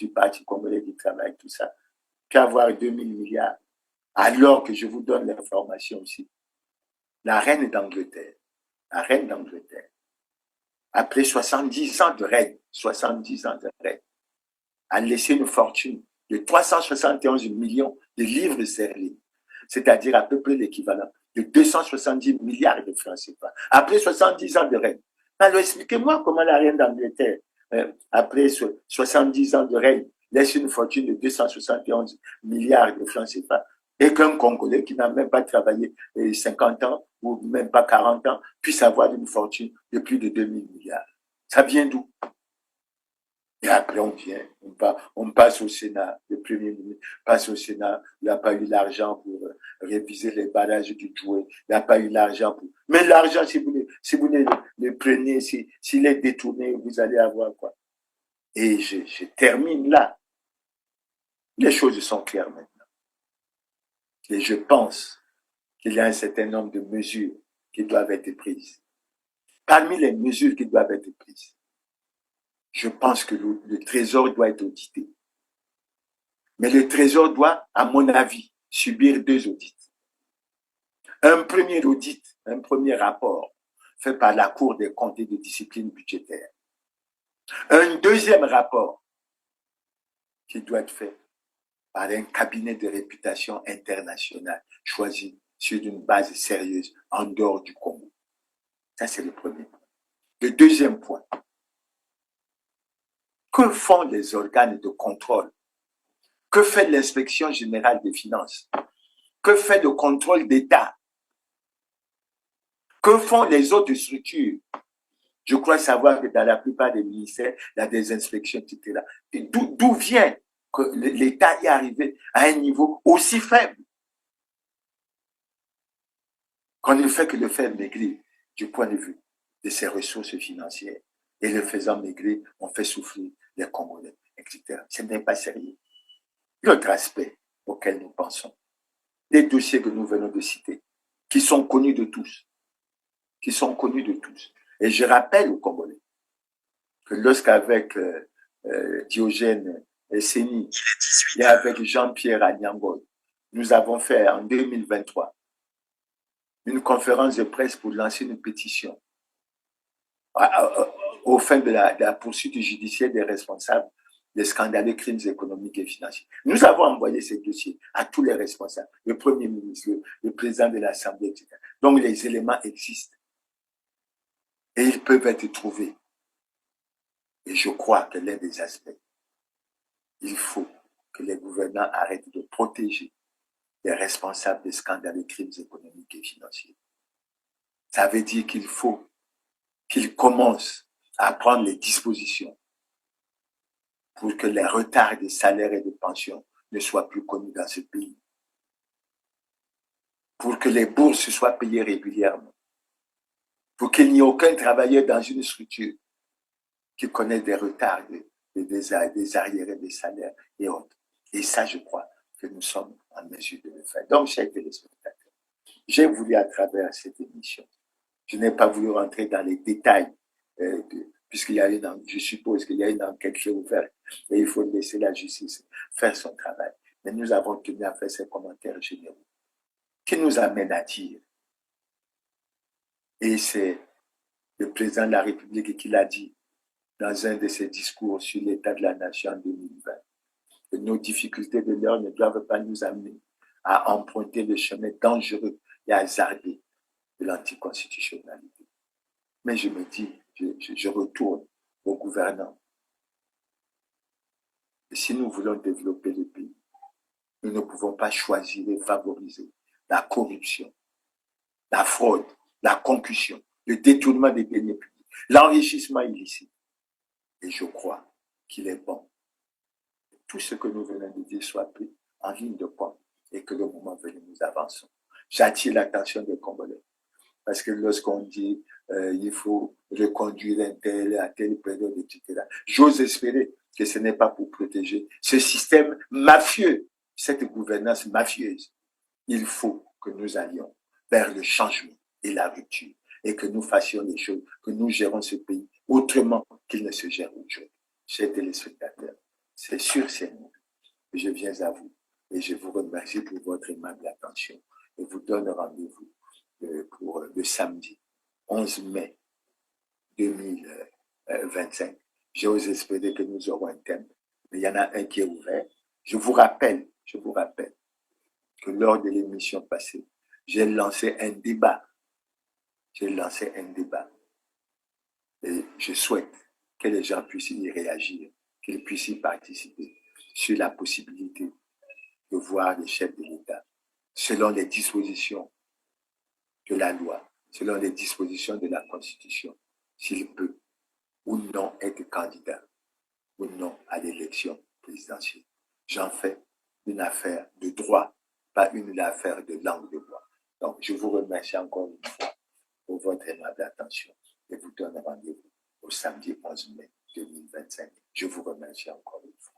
A: Parti congolais du travail, tout ça, peut avoir 2000 milliards, alors que je vous donne l'information aussi. La reine d'Angleterre, après 70 ans de règne, a laissé une fortune de 371 millions de livres sterling, c'est-à-dire à peu près l'équivalent de 270 milliards de francs CFA. Après 70 ans de règne. Alors expliquez-moi comment la reine d'Angleterre, après 70 ans de règne, laisse une fortune de 271 milliards de francs CFA et qu'un Congolais qui n'a même pas travaillé 50 ans ou même pas 40 ans puisse avoir une fortune de plus de 2000 milliards. Ça vient d'où? Et après, on passe au Sénat, le Premier ministre passe au Sénat, il n'a pas eu l'argent pour réviser les barrages du Doué, il n'a pas eu l'argent pour... Mais l'argent, si vous le prenez, s'il est détourné, vous allez avoir quoi? Et je termine là. Les choses sont claires maintenant. Et je pense qu'il y a un certain nombre de mesures qui doivent être prises. Parmi les mesures qui doivent être prises, je pense que le Trésor doit être audité. Mais le Trésor doit, à mon avis, subir 2 audits. Un premier audit, un premier rapport fait par la Cour des comptes et de discipline budgétaire. Un deuxième rapport qui doit être fait par un cabinet de réputation internationale choisi sur une base sérieuse en dehors du Congo. Ça, c'est le premier point. Le deuxième point. Que font les organes de contrôle? Que fait l'inspection générale des finances? Que fait le contrôle d'État? Que font les autres structures? Je crois savoir que dans la plupart des ministères, il y a des inspections, etc. D'où vient que l'État est arrivé à un niveau aussi faible qu'on ne fait que le faire maigrir du point de vue de ses ressources financières. Et le faisant maigrir, on fait souffrir les Congolais, etc. Ce n'est pas sérieux. L'autre aspect auquel nous pensons, les dossiers que nous venons de citer, qui sont connus de tous, Et je rappelle aux Congolais que lorsqu'avec Diogène Séni et avec Jean-Pierre Agnangoy, nous avons fait en 2023 une conférence de presse pour lancer une pétition au fin de la poursuite judiciaire des responsables des scandaleux crimes économiques et financiers. Nous avons envoyé ces dossiers à tous les responsables, le Premier ministre, le président de l'Assemblée, etc. Donc les éléments existent et ils peuvent être trouvés. Et je crois que l'un des aspects Il faut que les gouvernants arrêtent de protéger les responsables des scandales et crimes économiques et financiers. Ça veut dire qu'il faut qu'ils commencent à prendre les dispositions pour que les retards des salaires et des pensions ne soient plus connus dans ce pays. Pour que les bourses soient payées régulièrement. Pour qu'il n'y ait aucun travailleur dans une structure qui connaît des retards, des arriérés des salaires et autres. Et ça, je crois que nous sommes en mesure de le faire. Donc, chers téléspectateurs, j'ai voulu à travers cette émission, je n'ai pas voulu rentrer dans les détails, puisqu'il y a je suppose qu'il y a une enquête qui est ouverte et il faut laisser la justice faire son travail. Mais nous avons tenu à faire ces commentaires généraux qui nous amènent à dire, et c'est le président de la République qui l'a dit dans un de ses discours sur l'état de la nation en 2020, que nos difficultés de l'heure ne doivent pas nous amener à emprunter le chemin dangereux et hasardeux de l'anticonstitutionnalité. Mais je me dis, je retourne aux gouvernants. Et si nous voulons développer le pays, nous ne pouvons pas choisir et favoriser la corruption, la fraude, la concussion, le détournement des deniers publics, l'enrichissement illicite. Et je crois qu'il est bon que tout ce que nous venons de dire soit pris en ligne de compte et que le moment venu, nous avançons. J'attire l'attention des Congolais. Parce que lorsqu'on dit il faut reconduire un tel à telle période, etc., j'ose espérer que ce n'est pas pour protéger ce système mafieux, cette gouvernance mafieuse. Il faut que nous allions vers le changement et la rupture et que nous fassions les choses, que nous gérons ce pays autrement qu'il ne se gère aujourd'hui. Chers téléspectateurs, c'est sur ces mots que je viens à vous et je vous remercie pour votre aimable attention et vous donne rendez-vous pour le samedi 11 mai 2025. J'ose espérer que nous aurons un thème, mais il y en a un qui est ouvert. Je vous rappelle que lors de l'émission passée, j'ai lancé un débat. Et je souhaite que les gens puissent y réagir, qu'ils puissent y participer sur la possibilité de voir les chefs de l'État selon les dispositions de la loi, selon les dispositions de la Constitution, s'il peut ou non être candidat ou non à l'élection présidentielle. J'en fais une affaire de droit, pas une affaire de langue de bois. Donc, je vous remercie encore une fois pour votre aimable attention et vous donne rendez-vous au samedi 11 mai 2025. Je vous remercie encore une fois.